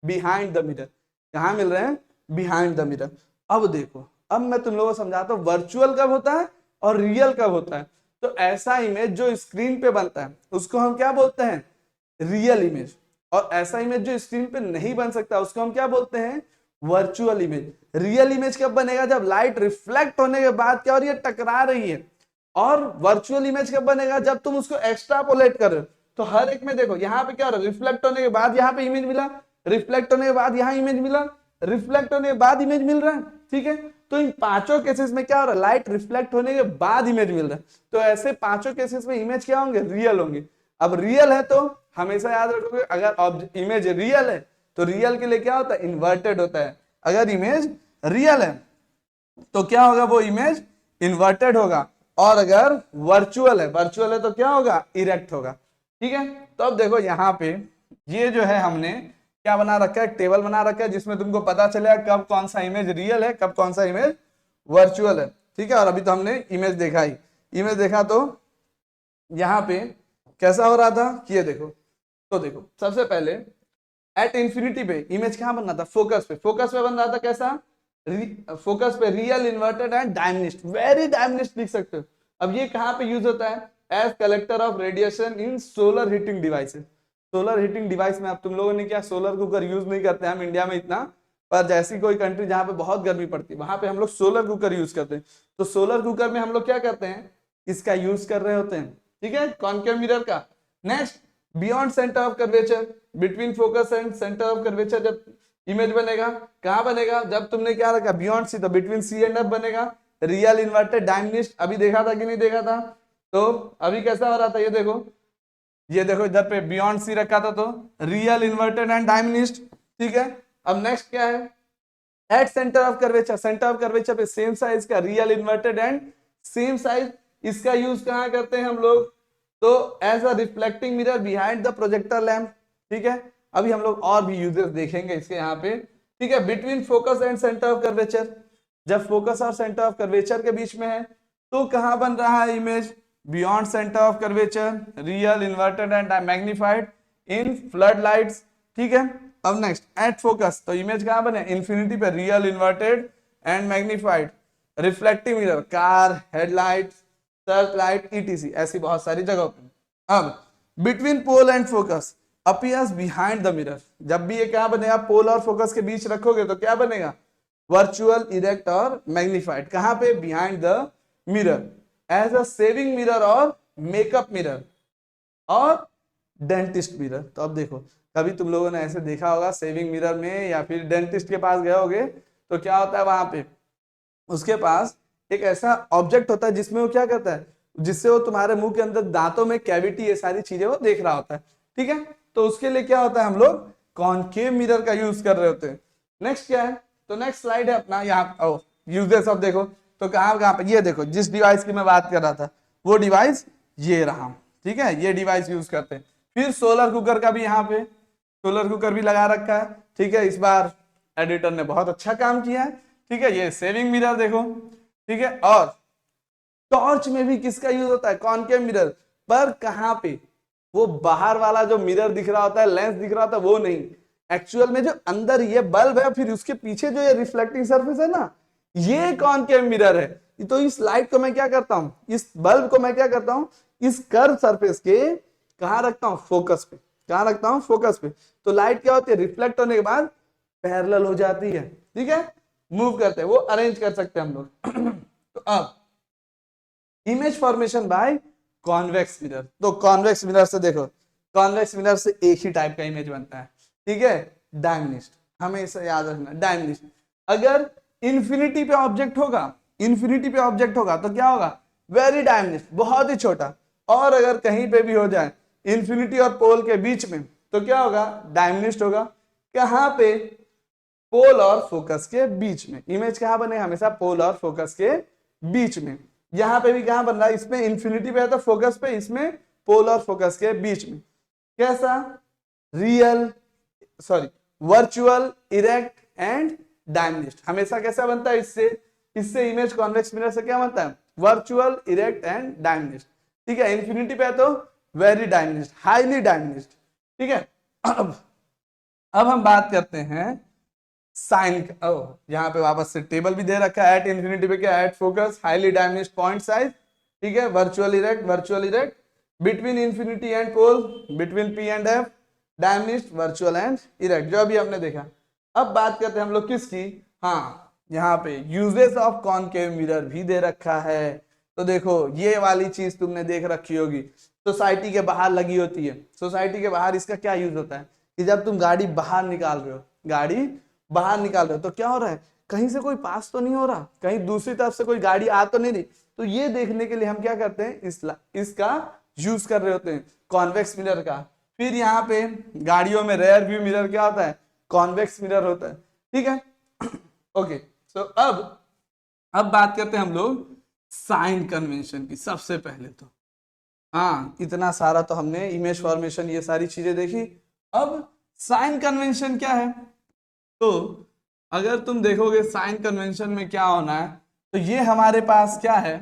बिहाइंड द मिरर। कहां मिल रहे हैं, बिहाइंड द मिरर। अब देखो, अब मैं तुम लोगों को समझाता हूं वर्चुअल कब होता है और रियल कब होता है। तो ऐसा इमेज जो स्क्रीन पे बनता है उसको हम क्या बोलते हैं, रियल इमेज। और ऐसा इमेज जो स्क्रीन पे नहीं बन सकता उसको हम क्या बोलते हैं, वर्चुअल इमेज। रियल इमेज कब बनेगा, जब लाइट रिफ्लेक्ट होने के बाद क्या हो रही है, टकरा रही है। और वर्चुअल इमेज कब बनेगा, जब तुम उसको एक्स्ट्रापोलेट कर रहे हो। तो हर एक में देखो यहाँ पे क्या हो रहा है, रिफ्लेक्ट होने के बाद यहाँ पे इमेज मिला, रिफ्लेक्ट होने के बाद यहाँ इमेज मिला, रिफ्लेक्ट होने के बाद इमेज मिल रहा है। ठीक है, तो इन पांचों केसेस में क्या हो रहा है, लाइट रिफ्लेक्ट होने के बाद इमेज मिल रहा है। तो ऐसे पांचों केसेस में इमेज क्या होंगे, रियल होंगे। अब रियल है तो हमेशा याद रखोगे, अगर इमेज रियल है तो रियल के लिए क्या होता है, इन्वर्टेड होता है। अगर इमेज रियल है तो क्या होगा, वो इमेज इन्वर्टेड होगा। और अगर वर्चुअल है तो क्या होगा, इरेक्ट होगा। ठीक है, तो अब देखो यहाँ पे ये जो है हमने क्या बना रखा है, टेबल बना रखा है जिसमें तुमको पता चलेगा कब कौन सा इमेज रियल है, कब कौन सा इमेज वर्चुअल है। ठीक है, और अभी तो हमने इमेज देखा ही, इमेज देखा तो यहाँ पे कैसा हो रहा था कि ये देखो, तो देखो सबसे पहले एट इंफिनिटी पे इमेज कहां बन रहा था, फोकस पे, फोकस पे बन रहा था कैसा, फोकस पे रियल इन्वर्टेड एंड डायमनिस्ट, वेरी डायमनिस्ट लिख सकते हो। अब ये कहां पे यूज होता है, as collector of radiation in solar heating devices. Solar heating device में अब तुम लोगों ने क्या, सोलर कुकर यूज नहीं करते हम इंडिया में इतना, पर जैसी कोई कंट्री जहां पे बहुत गर्मी पड़ती है वहां पे हम लोग सोलर कुकर यूज करते हैं। तो सोलर कुकर में हम लोग क्या करते हैं, इसका यूज कर रहे होते हैं। ठीक है, कॉनकेव मिरर का। Next, beyond centre of curvature, between focus and centre of curvature जब इमेज बनेगा, कहां बनेगा, जब तुमने क्या रखा, बियॉन्ड सी, तो बिटवीन सी एंड एफ बनेगा, रियल इन्वर्टेड डायमनिस्ट। अभी देखा था कि नहीं देखा था, तो अभी कैसा हो रहा था, ये देखो इधर पे बियॉन्ड सी रखा था तो रियल इन्वर्टेड एंड डायमनिस्ट। ठीक है, अब नेक्स्ट क्या है, at centre of curvature, centre of curvature पे सेम साइज का real inverted and same size, इसका यूज कहां करते हैं हम लोग, तो as a reflecting mirror behind the projector lamp. ठीक है, अभी हम लोग और भी यूजेस देखेंगे इसके यहाँ पे। ठीक है, between focus and centre of curvature, जब फोकस और सेंटर ऑफ कर्वेचर के बीच में है तो कहां बन रहा है image, beyond centre of curvature, real inverted and magnified in flood lights. ठीक है, अब नेक्स्ट एट फोकस, तो इमेज कहां बने, इन्फिनिटी पे, real inverted and magnified, reflective mirror, car, headlight, search light, etc, ऐसी बहुत सारी जगहों पे। अब between pole and focus appears behind the mirror, जब भी ये क्या बनेगा, पोल और फोकस के बीच रखोगे तो क्या बनेगा, वर्चुअल, इरेक्ट और मैग्निफाइड। कहां पे, behind the mirror, as a shaving mirror और मेकअप मिरर और डेंटिस्ट मिरर। तो अब देखो, कभी तुम लोगों ने ऐसे देखा होगा सेविंग मिरर में या फिर डेंटिस्ट के पास गए होगे, तो क्या होता है वहां पे, उसके पास एक ऐसा ऑब्जेक्ट होता है जिसमें वो क्या करता है, जिससे वो तुम्हारे मुंह के अंदर दांतों में कैविटी, ये सारी चीजें वो देख रहा होता है। ठीक है, तो उसके लिए क्या होता है, हम लोग कॉनकेव मिरर का यूज कर रहे होते हैं। नेक्स्ट क्या है, तो नेक्स्ट स्लाइड है अपना, यहाँ यूजेस ऑफ देखो, तो कहां पे, ये देखो जिस डिवाइस की मैं बात कर रहा था वो डिवाइस ये रहा। ठीक है, ये डिवाइस यूज करते हैं। फिर सोलर कुकर का भी, यहाँ पे सोलर कुकर भी लगा रखा है। ठीक है, इस बार एडिटर ने बहुत अच्छा काम किया है। ठीक है, ये सेविंग मिरर देखो। ठीक है, और टॉर्च में भी किसका यूज होता है, कॉनकेव मिरर, पर कहां पे, वो बाहर वाला जो मिरर दिख रहा होता है, लेंस दिख रहा होता है, वो नहीं, एक्चुअल में जो अंदर ये बल्ब है, फिर उसके पीछे जो ये रिफ्लेक्टिंग सरफेस है ना, ये कॉनकेव मिरर है। तो इस लाइट को मैं क्या करता हूं, इस बल्ब को मैं क्या करता हूं, इस कर्व सरफेस के कहां रखता हूं, फोकस पे, कहां रखता हूं, फोकस पे। तो लाइट क्या होती है, रिफ्लेक्ट होने के बाद पैरेलल हो जाती है। ठीक है, मूव करते हैं, वो अरेंज कर सकते हैं हम लोग। तो अब image formation by convex mirror, तो कॉन्वेक्स मिरर से देखो, कॉन्वेक्स मिरर से एक ही टाइप का इमेज बनता है। ठीक है, डायमनिस्ट, हमेशा याद रखना डायमनिस्ट। अगर इंफिनिटी पे ऑब्जेक्ट होगा, इंफिनिटी पे ऑब्जेक्ट होगा तो क्या होगा, वेरी डायमनिस्ट, बहुत ही छोटा। और अगर कहीं पे भी हो जाए इंफिनिटी और पोल के बीच में तो क्या होगा, डायमनिस्ट होगा। कहां पे, पोल और फोकस के बीच में। इमेज कहां बने, हमेशा पोल और फोकस के बीच में। यहां पे भी कहां बन रहा है, इसमें इंफिनिटी पे है तो फोकस पे, इसमें पोल और फोकस के बीच में। कैसा, real, sorry, virtual, erect and diminished. हमेशा कैसा बनता है, इससे इमेज कॉन्वेक्स मिरर से क्या बनता है, वर्चुअल, इरेक्ट एंड डायमनिस्ट। ठीक है, इंफिनिटी पे है तो वेरी डायमनिस्ट, हाईली डायमनिस्ट। ठीक है, अब हम बात करते हैं साइन, यहाँ पे वापस से टेबल भी दे रखा है, एट इंफिनिटी पे क्या, at focus, highly diminished, point size. ठीक है, virtual erect, between infinity and pole, between P and F, diminished, virtual and erect, जो अभी हमने देखा। अब बात करते हैं हम लोग किसकी, हाँ, यहाँ पे यूजेस ऑफ कॉनकेव मिरर भी दे रखा है। तो देखो ये वाली चीज तुमने देख रखी होगी, सोसाइटी के बाहर लगी होती है। सोसाइटी के बाहर इसका क्या यूज होता है कि जब तुम गाड़ी बाहर निकाल रहे हो, गाड़ी बाहर निकाल रहे हो तो क्या हो रहा है, कहीं से कोई पास तो नहीं हो रहा, कहीं दूसरी तरफ से कोई गाड़ी आ तो नहीं रही। तो ये देखने के लिए हम क्या करते हैं, इसका यूज कर रहे होते हैं, कॉन्वेक्स मिरर का। फिर यहाँ पे गाड़ियों में रेयर व्यू मिरर क्या होता है, कॉन्वेक्स मिरर होता है, ठीक है। ओके, सो अब बात करते हैं हम लोग साइन कन्वेंशन की। सबसे पहले तो हाँ, इतना सारा तो हमने इमेज फॉर्मेशन ये सारी चीजें देखी। अब साइन कन्वेंशन क्या है, तो अगर तुम देखोगे साइन कन्वेंशन में क्या होना है, तो ये हमारे पास क्या है,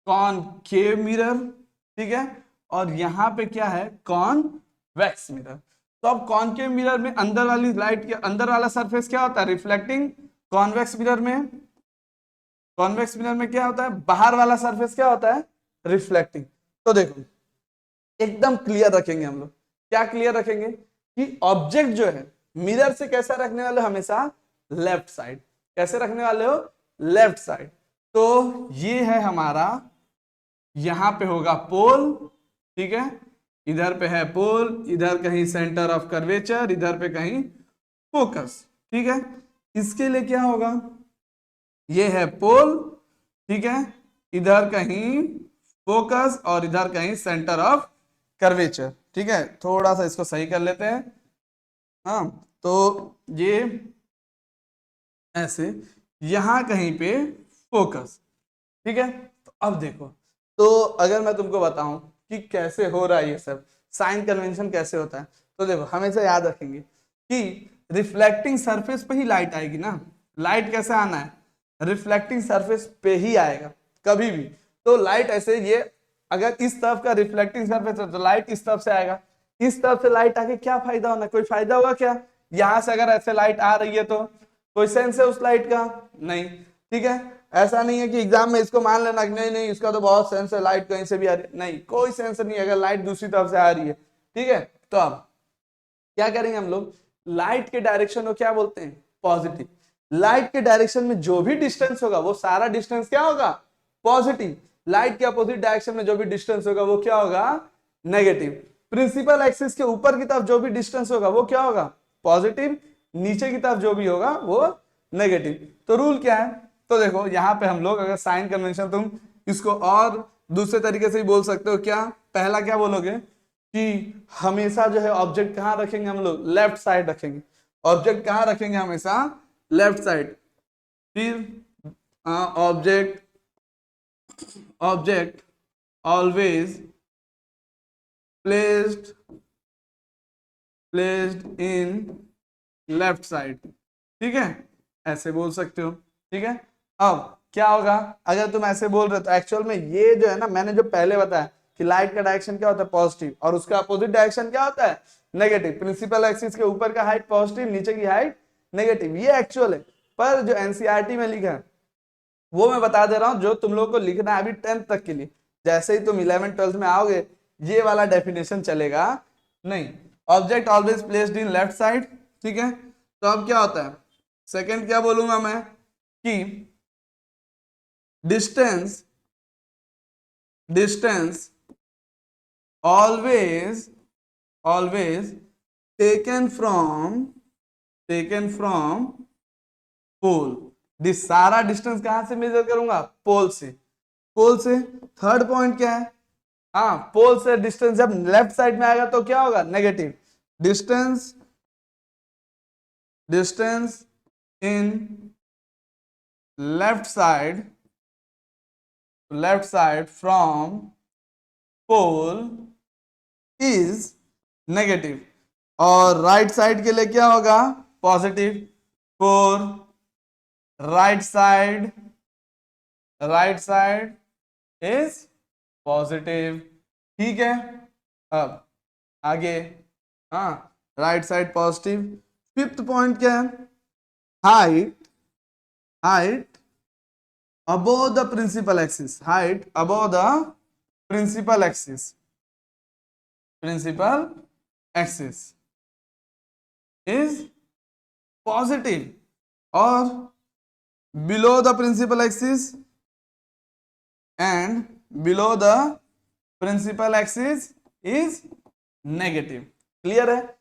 कॉनकेव मिरर, ठीक है, और यहाँ पे क्या है, कॉन्वेक्स मिरर। तो अब कॉनकेव मिरर में अंदर वाली लाइट के अंदर वाला सरफेस क्या होता है, रिफ्लेक्टिंग। कॉन्वेक्स मिरर में क्या होता है, बाहर वाला सरफेस क्या होता है, रिफ्लेक्टिंग। तो देखो एकदम क्लियर रखेंगे हम लोग, क्या क्लियर रखेंगे कि ऑब्जेक्ट जो है मिरर से कैसा रखने वाले हो, हमेशा लेफ्ट साइड। कैसे रखने वाले हो, लेफ्ट साइड। तो ये है हमारा, यहां पे होगा पोल, ठीक है, इधर पे है पोल, इधर कहीं सेंटर ऑफ कर्वेचर, इधर पे कहीं फोकस, ठीक है। इसके लिए क्या होगा, ये है पोल, ठीक है, इधर कहीं फोकस और इधर कहीं सेंटर ऑफ कर्वेचर, ठीक है। थोड़ा सा इसको सही कर लेते हैं, हाँ, तो ये ऐसे यहां कहीं पे फोकस, ठीक है। तो अब देखो, तो अगर मैं तुमको बताऊं कि कैसे हो रहा है ये सब, साइन कन्वेंशन कैसे होता है, तो देखो हमेशा याद रखेंगे कि रिफ्लेक्टिंग सरफेस पे ही लाइट आएगी ना। लाइट कैसे आना है, रिफ्लेक्टिंग सरफेस पे ही आएगा कभी भी। तो लाइट ऐसे, ये अगर इस तरफ का रिफ्लेक्टिंग सरफेस है तो लाइट इस तरफ से आएगा। इस तरफ से लाइट आके क्या फायदा होना, कोई फायदा होगा क्या, यहां से अगर ऐसे लाइट आ रही है तो कोई सेंस है उस लाइट का, नहीं, ठीक है। ऐसा नहीं है कि एग्जाम में इसको मान लेना कि नहीं नहीं इसका तो बहुत सेंस है, लाइट कहीं से भी आ रही है, नहीं, कोई सेंस नहीं अगर लाइट दूसरी तरफ से आ रही है, ठीक है। तो अब क्या करेंगे हम लोग, लाइट के डायरेक्शन को क्या बोलते हैं, पॉजिटिव। लाइट के डायरेक्शन में जो भी डिस्टेंस होगा वो सारा डिस्टेंस क्या होगा, पॉजिटिव। लाइट के अपोजिट डायरेक्शन में जो भी डिस्टेंस होगा वो क्या होगा, नेगेटिव। प्रिंसिपल एक्सिस के ऊपर की तरफ जो भी डिस्टेंस होगा वो क्या होगा, पॉजिटिव। नीचे की तरफ जो भी होगा वो नेगेटिव। तो रूल क्या है, तो देखो यहाँ पे हम लोग अगर साइन कन्वेंशन, तुम इसको और दूसरे तरीके से भी बोल सकते हो, क्या, पहला क्या बोलोगे कि हमेशा जो है ऑब्जेक्ट कहाँ रखेंगे हम लोग, लेफ्ट साइड रखेंगे। ऑब्जेक्ट कहाँ रखेंगे, हमेशा लेफ्ट साइड। फिर object object always placed in left side, ठीक है, ऐसे बोल सकते हो, ठीक है। अब क्या होगा, अगर तुम ऐसे बोल रहे हो तो एक्चुअल में ये जो है ना, मैंने जो पहले बताया कि लाइट का डायरेक्शन क्या होता है, पॉजिटिव, और उसका अपोजिट डायरेक्शन क्या होता है, नेगेटिव। प्रिंसिपल एक्सिस के ऊपर का हाइट पॉजिटिव, नीचे की हाइट नेगेटिव, ये एक्चुअल है। पर जो एनसीईआरटी में लिखा है वो मैं बता दे रहा हूं, जो तुम लोग को लिखना है अभी 10th तक के लिए। जैसे ही तुम 11th 12th में आओगे ये वाला डेफिनेशन चलेगा नहीं। Object always placed in left side, ठीक है। तो अब क्या होता है, सेकंड क्या बोलूंगा मैं कि distance always taken from pole. This सारा डिस्टेंस कहां से मेजर करूंगा, पोल से। थर्ड पॉइंट क्या है, हाँ, पोल से डिस्टेंस जब लेफ्ट साइड में आएगा तो क्या होगा, negative. Distance in left side from pole is negative, और राइट साइड के लिए क्या होगा, positive. For right side is positive, ठीक है। अब आगे, हाँ, right side positive. Fifth point क्या है, height above the principal axis, height above the principal axis is positive, or below the principal axis and below the principal axis is negative। Clear है,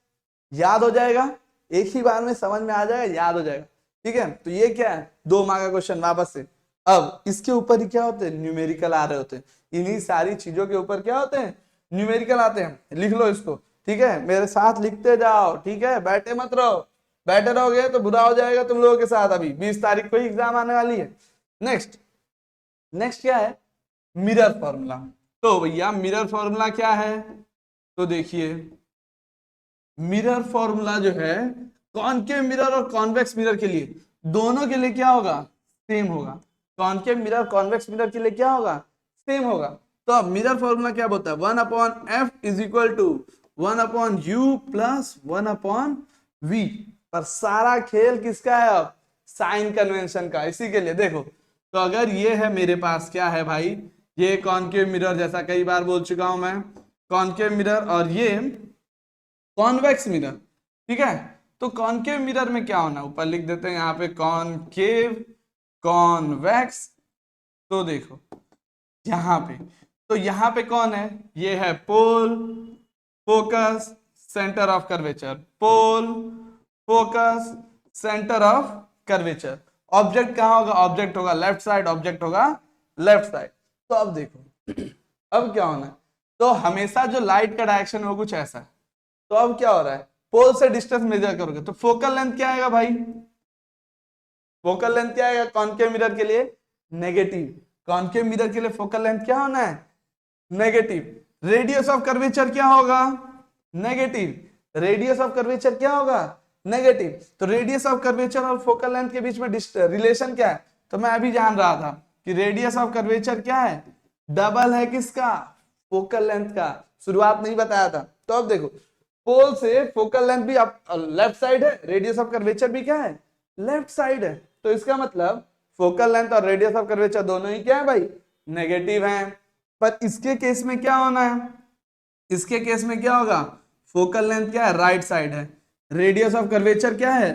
याद हो जाएगा, एक ही बार में समझ में आ जाएगा, याद हो जाएगा। ठीक है, तो ये क्या है, 2 मार्क का क्वेश्चन वापस से। अब इसके ऊपर ही क्या होते हैं, न्यूमेरिकल आ रहे होते हैं। इन्हीं सारी चीजों के ऊपर क्या होते हैं, न्यूमेरिकल आते हैं। लिख लो इसको, ठीक है, मेरे साथ लिखते जाओ, ठीक है, बैठे मत रहो। बैठे रहोगे तो बुरा हो जाएगा तुम लोगों के साथ। अभी 20 तारीख को ही एग्जाम आने वाली है। नेक्स्ट नेक्स्ट क्या है, मिरर फॉर्मूला। तो भैया मिरर फॉर्मूला क्या है, तो देखिए मिरर फॉर्मूला जो है कॉनकेव मिरर और कॉन्वेक्स मिरर के लिए, दोनों के लिए क्या होगा, सेम होगा। कॉनकेव मिरर कॉन्वेक्स मिरर के लिए क्या होगा, सेम होगा। तो अब मिरर फॉर्मूला क्या बोलता है, 1/f is equal to 1/u plus 1/v। पर सारा खेल किसका है, अब साइन कन्वेंशन का। इसी के लिए देखो, तो अगर ये है मेरे पास क्या है भाई, ये कॉनकेव मिरर, जैसा कई बार बोल चुका हूं मैं, कॉनकेव मिरर, और ये कॉन्वेक्स मिरर, ठीक है। तो कॉनकेव मिरर में क्या होना, ऊपर लिख देते हैं यहाँ पे कॉनकेव कॉन्वेक्स। तो देखो यहाँ पे, तो यहाँ पे कौन है, ये है pole, focus, centre of curvature, pole, focus, centre of curvature. Object कहाँ होगा, ऑब्जेक्ट होगा लेफ्ट साइड, ऑब्जेक्ट होगा लेफ्ट साइड। तो अब देखो अब क्या होना है, तो हमेशा जो लाइट का डायरेक्शन है वो कुछ ऐसा है। तो अब क्या हो रहा है, पोल से डिस्टेंस मेजर करोगे तो फोकल लेंथ क्या आएगा भाई, फोकल लेंथ क्या आएगा कॉनकेव मिरर के लिए, नेगेटिव। कॉनकेव मिरर के लिए फोकल लेंथ क्या होना है, नेगेटिव। रेडियस ऑफ कर्वेचर क्या होगा, नेगेटिव। रेडियस ऑफ कर्वेचर क्या होगा, नेगेटिव। तो रेडियस ऑफ कर्वेचर और फोकल लेंथ के बीच में रिलेशन क्या है, तो मैं अभी जान रहा था कि रेडियस ऑफ कर्वेचर क्या है, डबल है किसका, फोकल लेंथ का। शुरुआत नहीं बताया था। तो अब देखो पोल से फोकल लेंथ भी लेफ्ट साइड है, रेडियस ऑफ कर्वेचर भी क्या है, लेफ्ट साइड है। तो इसका मतलब फोकल लेंथ और रेडियस ऑफ कर्वेचर दोनों ही क्या है भाई, नेगेटिव हैं। पर इसके केस में क्या होना है, इसके केस में क्या होगा, फोकल लेंथ क्या है, राइट साइड है, रेडियस ऑफ कर्वेचर क्या है,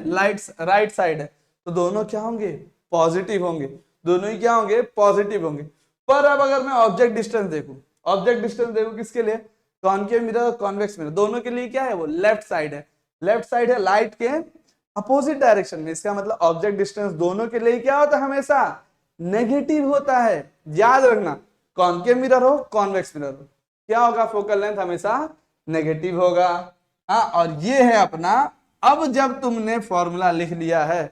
राइट साइड है। तो दोनों क्या होंगे, पॉजिटिव होंगे, दोनों ही क्या होंगे, पॉजिटिव होंगे। पर अब अगर मैं ऑब्जेक्ट डिस्टेंस देखूं, ऑब्जेक्ट डिस्टेंस देखूं किसके लिए, कॉनकेव मिरर और कॉन्वेक्स मिरर, दोनों के लिए क्या है, वो लेफ्ट साइड है। लेफ्ट साइड है लाइट के अपोजिट डायरेक्शन में। इसका मतलब ऑब्जेक्ट डिस्टेंस दोनों के लिए क्या होता है, हमेशा नेगेटिव होता है। याद रखना, कॉनकेव मिरर हो कॉन्वेक्स मिरर हो, क्या होगा, फोकल लेंथ हमेशा नेगेटिव होगा। हाँ, और ये है अपना, अब जब तुमने फॉर्मूला लिख लिया है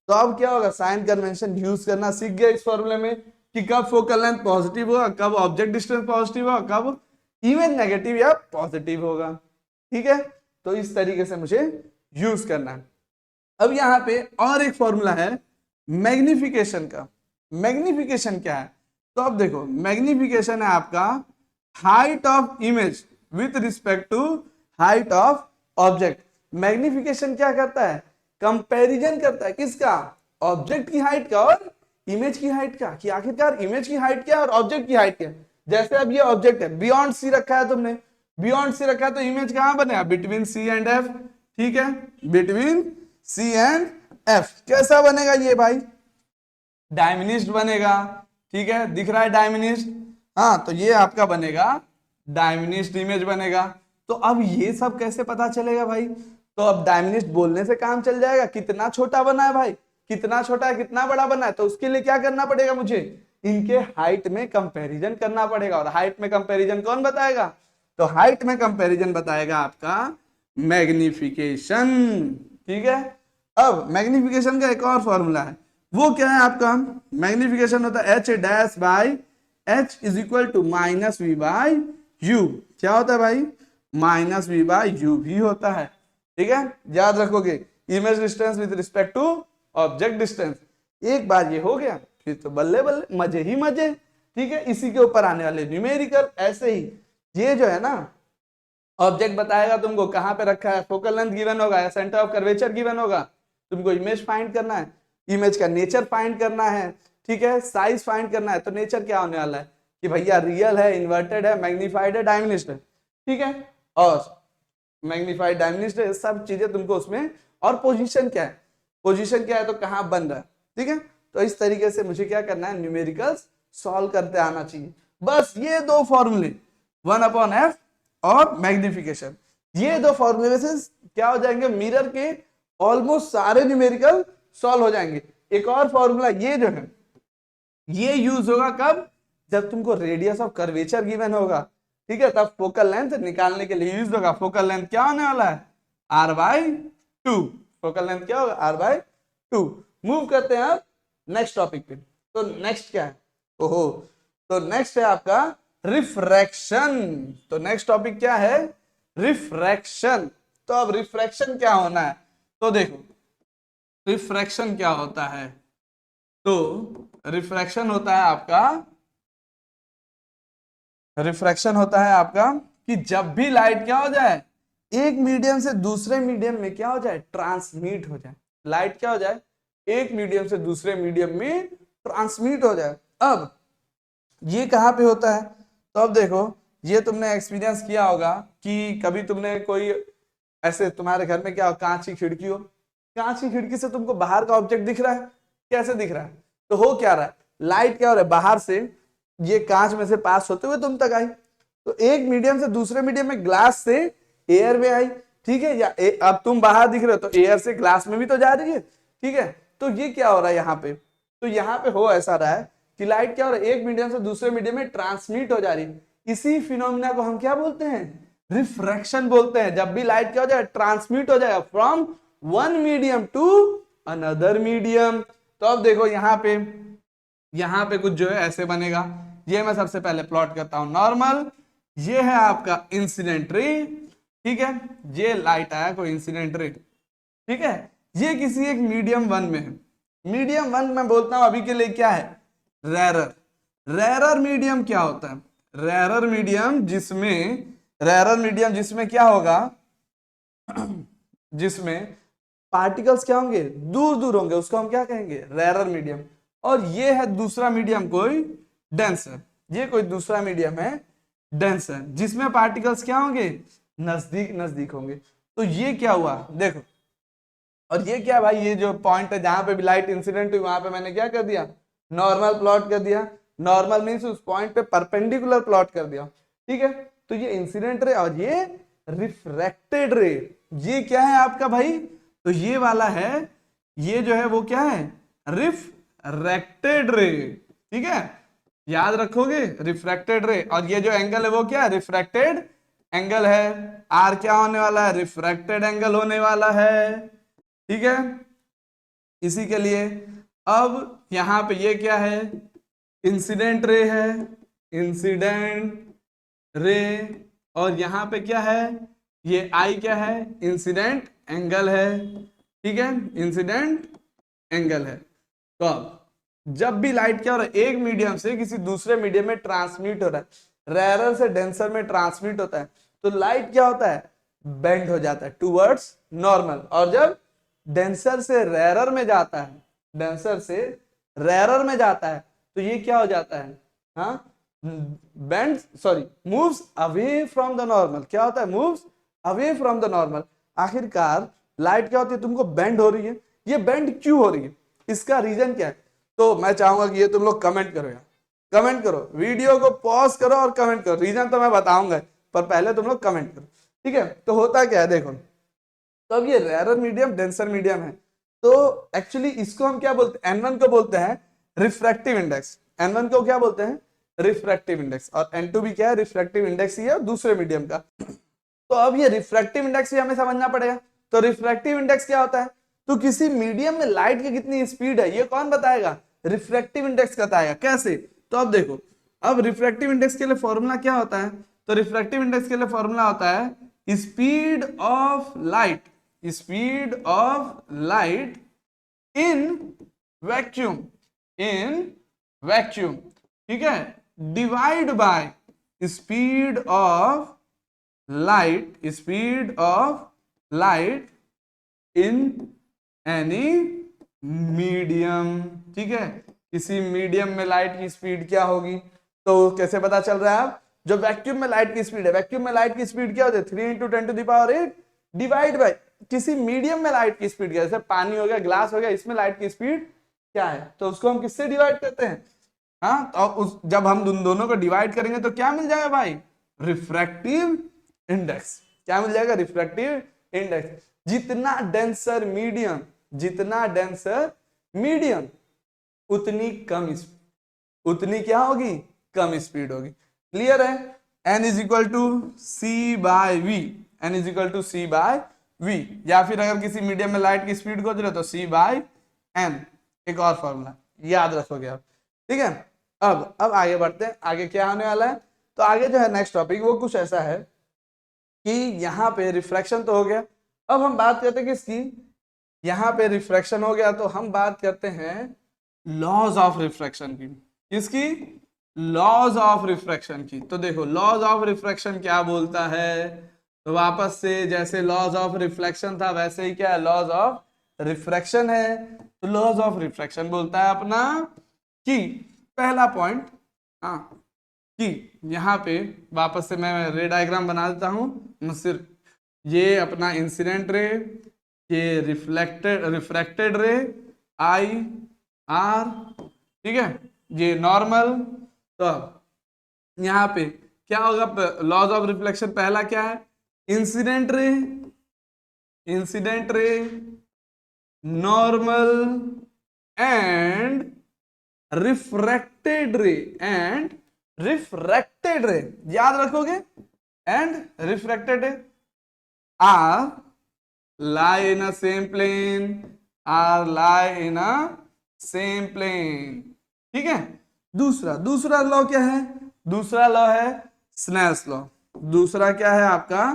तो अब क्या होगा, साइन कन्वेंशन यूज करना सीख गए इस फॉर्मूले में, कि कब फोकल लेंथ पॉजिटिव होगा, कब ऑब्जेक्ट डिस्टेंस पॉजिटिव होगा, कब इमेज नेगेटिव या पॉजिटिव होगा। ठीक है, तो इस तरीके से मुझे यूज करना है। अब यहाँ पे और एक फॉर्मूला है मैग्निफिकेशन का। मैग्निफिकेशन क्या है, तो अब देखो मैग्निफिकेशन है आपका height of image with respect to height of object. Magnification क्या करता है, कंपैरिजन करता है किसका, ऑब्जेक्ट की हाइट का और इमेज की हाइट का, कि आखिरकार इमेज की हाइट क्या है और ऑब्जेक्ट की हाइट क्या है। जैसे अब ये ऑब्जेक्ट है, बियॉन्ड सी रखा है तुमने, बियॉन्ड सी रखा है, तो इमेज कहां बनेगा, बिटवीन सी एंड एफ। ठीक है, बिटवीन सी एंड एफ कैसा बनेगा ये भाई, डायमिनिस्ट बनेगा। ठीक है, दिख रहा है डायमिनिस्ट, हाँ, तो ये आपका बनेगा डायमिनिस्ट इमेज बनेगा। तो अब ये सब कैसे पता चलेगा भाई, तो अब डायमिनिस्ट बोलने से काम चल जाएगा, कितना छोटा बना है भाई, कितना छोटा है कितना बड़ा बना है। तो उसके लिए क्या करना पड़ेगा मुझे, इनके हाइट में कंपैरिजन करना पड़ेगा। और हाइट में कंपैरिजन कौन बताएगा, तो हाइट में कंपैरिजन बताएगा आपका मैग्निफिकेशन। ठीक है, अब मैग्निफिकेशन का एक और फॉर्मूला है, वो क्या है आपका, मैग्निफिकेशन होता है h dash by h is equal to minus v by u. क्या होता है भाई, माइनस वी बाई यू भी होता है। ठीक है, याद रखोगे, image distance with respect to object distance. एक बार ये हो गया फिर तो बल्ले बल्ले, मजे ही मजे। ठीक है, इसी के ऊपर आने वाले न्यूमेरिकल। ऐसे ही ये जो है ना, ऑब्जेक्ट बताएगा तुमको कहां पे रखा है, फोकल लेंथ गिवन होगा या सेंटर ऑफ कर्वेचर गिवन होगा, तुमको इमेज फाइंड करना है, इमेज का नेचर फाइंड करना है। ठीक है, साइज फाइंड करना है। तो नेचर क्या होने वाला है कि भैया रियल है, इन्वर्टेड है, मैग्नीफाइड है, डायमिनिस्ट है। ठीक है, और मैग्नीफाइड डायमिनिस्ट है, सब चीजें तुमको उसमें। और पोजीशन क्या है, पोजीशन क्या है तो कहां बन रहा है। ठीक है, तो इस तरीके से मुझे क्या करना है, न्यूमेरिकल्स सॉल्व करते आना चाहिए। बस ये दो फॉर्मूले, 1/f और मैग्निफिकेशन, ये दो फॉर्मूले से क्या हो जाएंगे, मिरर के ऑलमोस्ट सारे न्यूमेरिकल सॉल्व हो जाएंगे। एक और फॉर्मूला ये जो है ये यूज होगा कब, जब तुमको रेडियस ऑफ कर्वेचर गिवन होगा, ठीक है, तब फोकल लेंथ निकालने के लिए यूज होगा। फोकल लेंथ क्या होने वाला है, r/2। फोकल लेंथ क्या होगा, r/2। मूव करते हैं अब नेक्स्ट टॉपिक पे। तो नेक्स्ट क्या है, ओहो, तो नेक्स्ट है आपका रिफ्रैक्शन। तो नेक्स्ट टॉपिक क्या है, रिफ्रैक्शन। तो अब रिफ्रैक्शन क्या होना है, तो देखो रिफ्रैक्शन क्या होता है, तो रिफ्रैक्शन होता है आपका, रिफ्रैक्शन होता है आपका कि जब भी लाइट क्या हो जाए, एक मीडियम से दूसरे मीडियम में क्या हो जाए, ट्रांसमिट हो जाए। लाइट क्या हो जाए, एक मीडियम से दूसरे मीडियम में ट्रांसमिट हो जाए। अब ये कहां पे होता है, तो अब देखो ये तुमने एक्सपीरियंस किया होगा कि कभी तुमने कोई ऐसे तुम्हारे घर में क्या हो, कांच की खिड़की हो, कांच की खिड़की से तुमको बाहर का ऑब्जेक्ट दिख रहा है, कैसे दिख रहा है, तो हो क्या रहा है, लाइट क्या हो रहा है, बाहर से ये कांच में से पास होते हुए तुम तक आई, तो एक मीडियम से दूसरे मीडियम में ग्लास से एयर में आई, ठीक है, या अब तुम बाहर दिख रहे हो तो एयर से ग्लास में भी तो जा रही है, ठीक है। तो ये क्या हो रहा है यहाँ पे, तो यहाँ पे हो ऐसा रहा है कि लाइट क्या हो रहा है, एक मीडियम से दूसरे मीडियम में ट्रांसमिट हो जा रही है। इसी फिनोमिना को हम क्या बोलते हैं, रिफ्रैक्शन बोलते हैं। जब भी लाइट क्या हो जाए, ट्रांसमिट हो जाएगा from one medium to another medium. तो अब देखो यहाँ पे कुछ जो है ऐसे बनेगा। ये मैं सबसे पहले प्लॉट करता हूं नॉर्मल, ये है आपका इंसिडेंट रे, ठीक है, ये लाइट आया कोई इंसिडेंट रे, ठीक है, ये किसी एक मीडियम वन में है। मीडियम वन में बोलता हूं अभी के लिए क्या है, रेरर। रेरर मीडियम क्या होता है, रेरर मीडियम जिसमें क्या होगा, जिसमें पार्टिकल्स क्या होंगे, दूर दूर होंगे, उसको हम क्या कहेंगे, रेरर मीडियम। और ये है दूसरा मीडियम कोई डेंसर, ये कोई दूसरा मीडियम है डेंसर, जिसमें पार्टिकल्स क्या होंगे, नजदीक नजदीक होंगे। तो ये क्या हुआ देखो, और ये क्या भाई, ये जो पॉइंट है जहां पे भी लाइट इंसिडेंट हुई वहां पे मैंने क्या कर दिया, नॉर्मल प्लॉट कर दिया। नॉर्मल मीन्स उस पॉइंट पे परपेंडिकुलर प्लॉट कर दिया, ठीक है। तो ये इंसिडेंट रे और ये रिफ्रैक्टेड रे, ये क्या है आपका भाई, तो ये वाला है, ये जो है वो क्या है, रिफ्रैक्टेड रे, ठीक है, याद रखोगे रिफ्रैक्टेड रे। और ये जो एंगल है वो क्या है, रिफ्रैक्टेड एंगल है। आर क्या होने वाला है, रिफ्रैक्टेड एंगल होने वाला है, ठीक है। इसी के लिए अब यहां पे ये क्या है, इंसिडेंट रे है, इंसिडेंट रे, और यहां पे क्या है, ये आई क्या है, इंसिडेंट एंगल है, ठीक है, इंसिडेंट एंगल है। तो अब जब भी लाइट क्या हो रहा है, एक मीडियम से किसी दूसरे मीडियम में ट्रांसमिट हो रहा है, रेरर से डेंसर में ट्रांसमिट होता है, तो लाइट क्या होता है, बेंड हो जाता है टूवर्ड्स नॉर्मल। और जब डेंसर से रेरर में जाता है, डेंसर से रेरर में जाता है, तो ये क्या हो जाता है, हाँ, bend sorry moves away from the normal. क्या होता है, moves away from the normal. आखिरकार लाइट क्या होती है, तुमको बेंड हो रही है, ये बेंड क्यों हो रही है, इसका रीजन क्या है, तो मैं चाहूंगा कि ये तुम लोग कमेंट करो यार, कमेंट करो, वीडियो को पॉज करो और कमेंट करो। रीजन तो मैं बताऊंगा पर पहले तुम लोग कमेंट करो, ठीक है। तो होता क्या है देखो, तो अब ये रेरर मीडियम डेंसर मीडियम है, तो एक्चुअली इसको हम क्या बोलते हैं, N1 को बोलते हैं रिफ्रैक्टिव इंडेक्स। N1 को क्या बोलते हैं, रिफ्रैक्टिव इंडेक्स, और N2 भी क्या है, रिफ्रैक्टिव इंडेक्स ही है दूसरे मीडियम का। तो अब ये रिफ्रैक्टिव इंडेक्स भी हमें समझना पड़ेगा। तो रिफ्रैक्टिव इंडेक्स क्या होता है, तो किसी मीडियम में लाइट की कितनी स्पीड है ये कौन बताएगा, रिफ्रैक्टिव इंडेक्स बताएगा। कैसे, तो अब देखो, अब रिफ्रैक्टिव इंडेक्स के लिए फॉर्मूला क्या होता है, तो रिफ्रैक्टिव इंडेक्स के लिए फॉर्मूला होता है speed of light, speed of light in vacuum, in vacuum, ठीक है, divide by speed of light, speed of light in any medium, ठीक है। किसी मीडियम में लाइट की स्पीड क्या होगी, तो कैसे पता चल रहा है, आप जो वैक्यूम में लाइट की स्पीड है, वैक्यूम में लाइट की स्पीड क्या होती है, 3 × 10⁸ डिवाइड बाय किसी मीडियम में लाइट की स्पीड क्या, जैसे पानी हो गया, ग्लास हो गया, इसमें लाइट की स्पीड क्या है, तो उसको हम किससे डिवाइड करते हैं, हाँ, तो उस जब हम उन दोनों को डिवाइड करेंगे तो क्या मिल जाएगा भाई, रिफ्रैक्टिव इंडेक्स। क्या मिल जाएगा, रिफ्रैक्टिव इंडेक्स। जितना डेंसर मीडियम जितना डेंसर मीडियम उतनी कम स्पीड, उतनी क्या होगी, कम स्पीड होगी। क्लियर है? n is equal to c by v, n is equal to c by v, या फिर अगर किसी मीडियम में लाइट की स्पीड खोज रहे हो तो सी बाय एन, एक और फॉर्मूला याद रखोगे आप। ठीक है, अब आगे बढ़ते हैं, आगे क्या होने वाला है। तो आगे जो है नेक्स्ट टॉपिक वो कुछ ऐसा है कि यहाँ पे रिफ्रैक्शन तो हो गया, अब हम बात करते हैं किसकी, यहाँ पे रिफ्रैक्शन हो गया तो हम बात करते हैं लॉज ऑफ रिफ्रैक्शन की। किसकी? लॉज ऑफ रिफ्रैक्शन की। तो देखो लॉज ऑफ रिफ्रैक्शन क्या बोलता है, तो वापस से जैसे लॉज ऑफ रिफ्लेक्शन था वैसे ही क्या है, लॉज ऑफ रिफ्रैक्शन है। तो लॉज ऑफ रिफ्रैक्शन बोलता है अपना कि पहला पॉइंट, हाँ, कि यहाँ पे वापस से मैं रे डायग्राम बना देता हूं, सिर्फ ये अपना इंसिडेंट रे, ये रिफ्रैक्टेड रे आई आर, ठीक है, ये नॉर्मल। तो यहाँ पे क्या होगा, लॉज ऑफ रिफ्लेक्शन पहला क्या है, incident ray, incident ray, normal and refracted ray, and refracted ray, याद रखोगे, and refracted ray are lie in a same plane, are lie in a same plane। ठीक है, दूसरा लॉ क्या है, दूसरा लॉ है स्नेल्स लॉ। दूसरा क्या है आपका,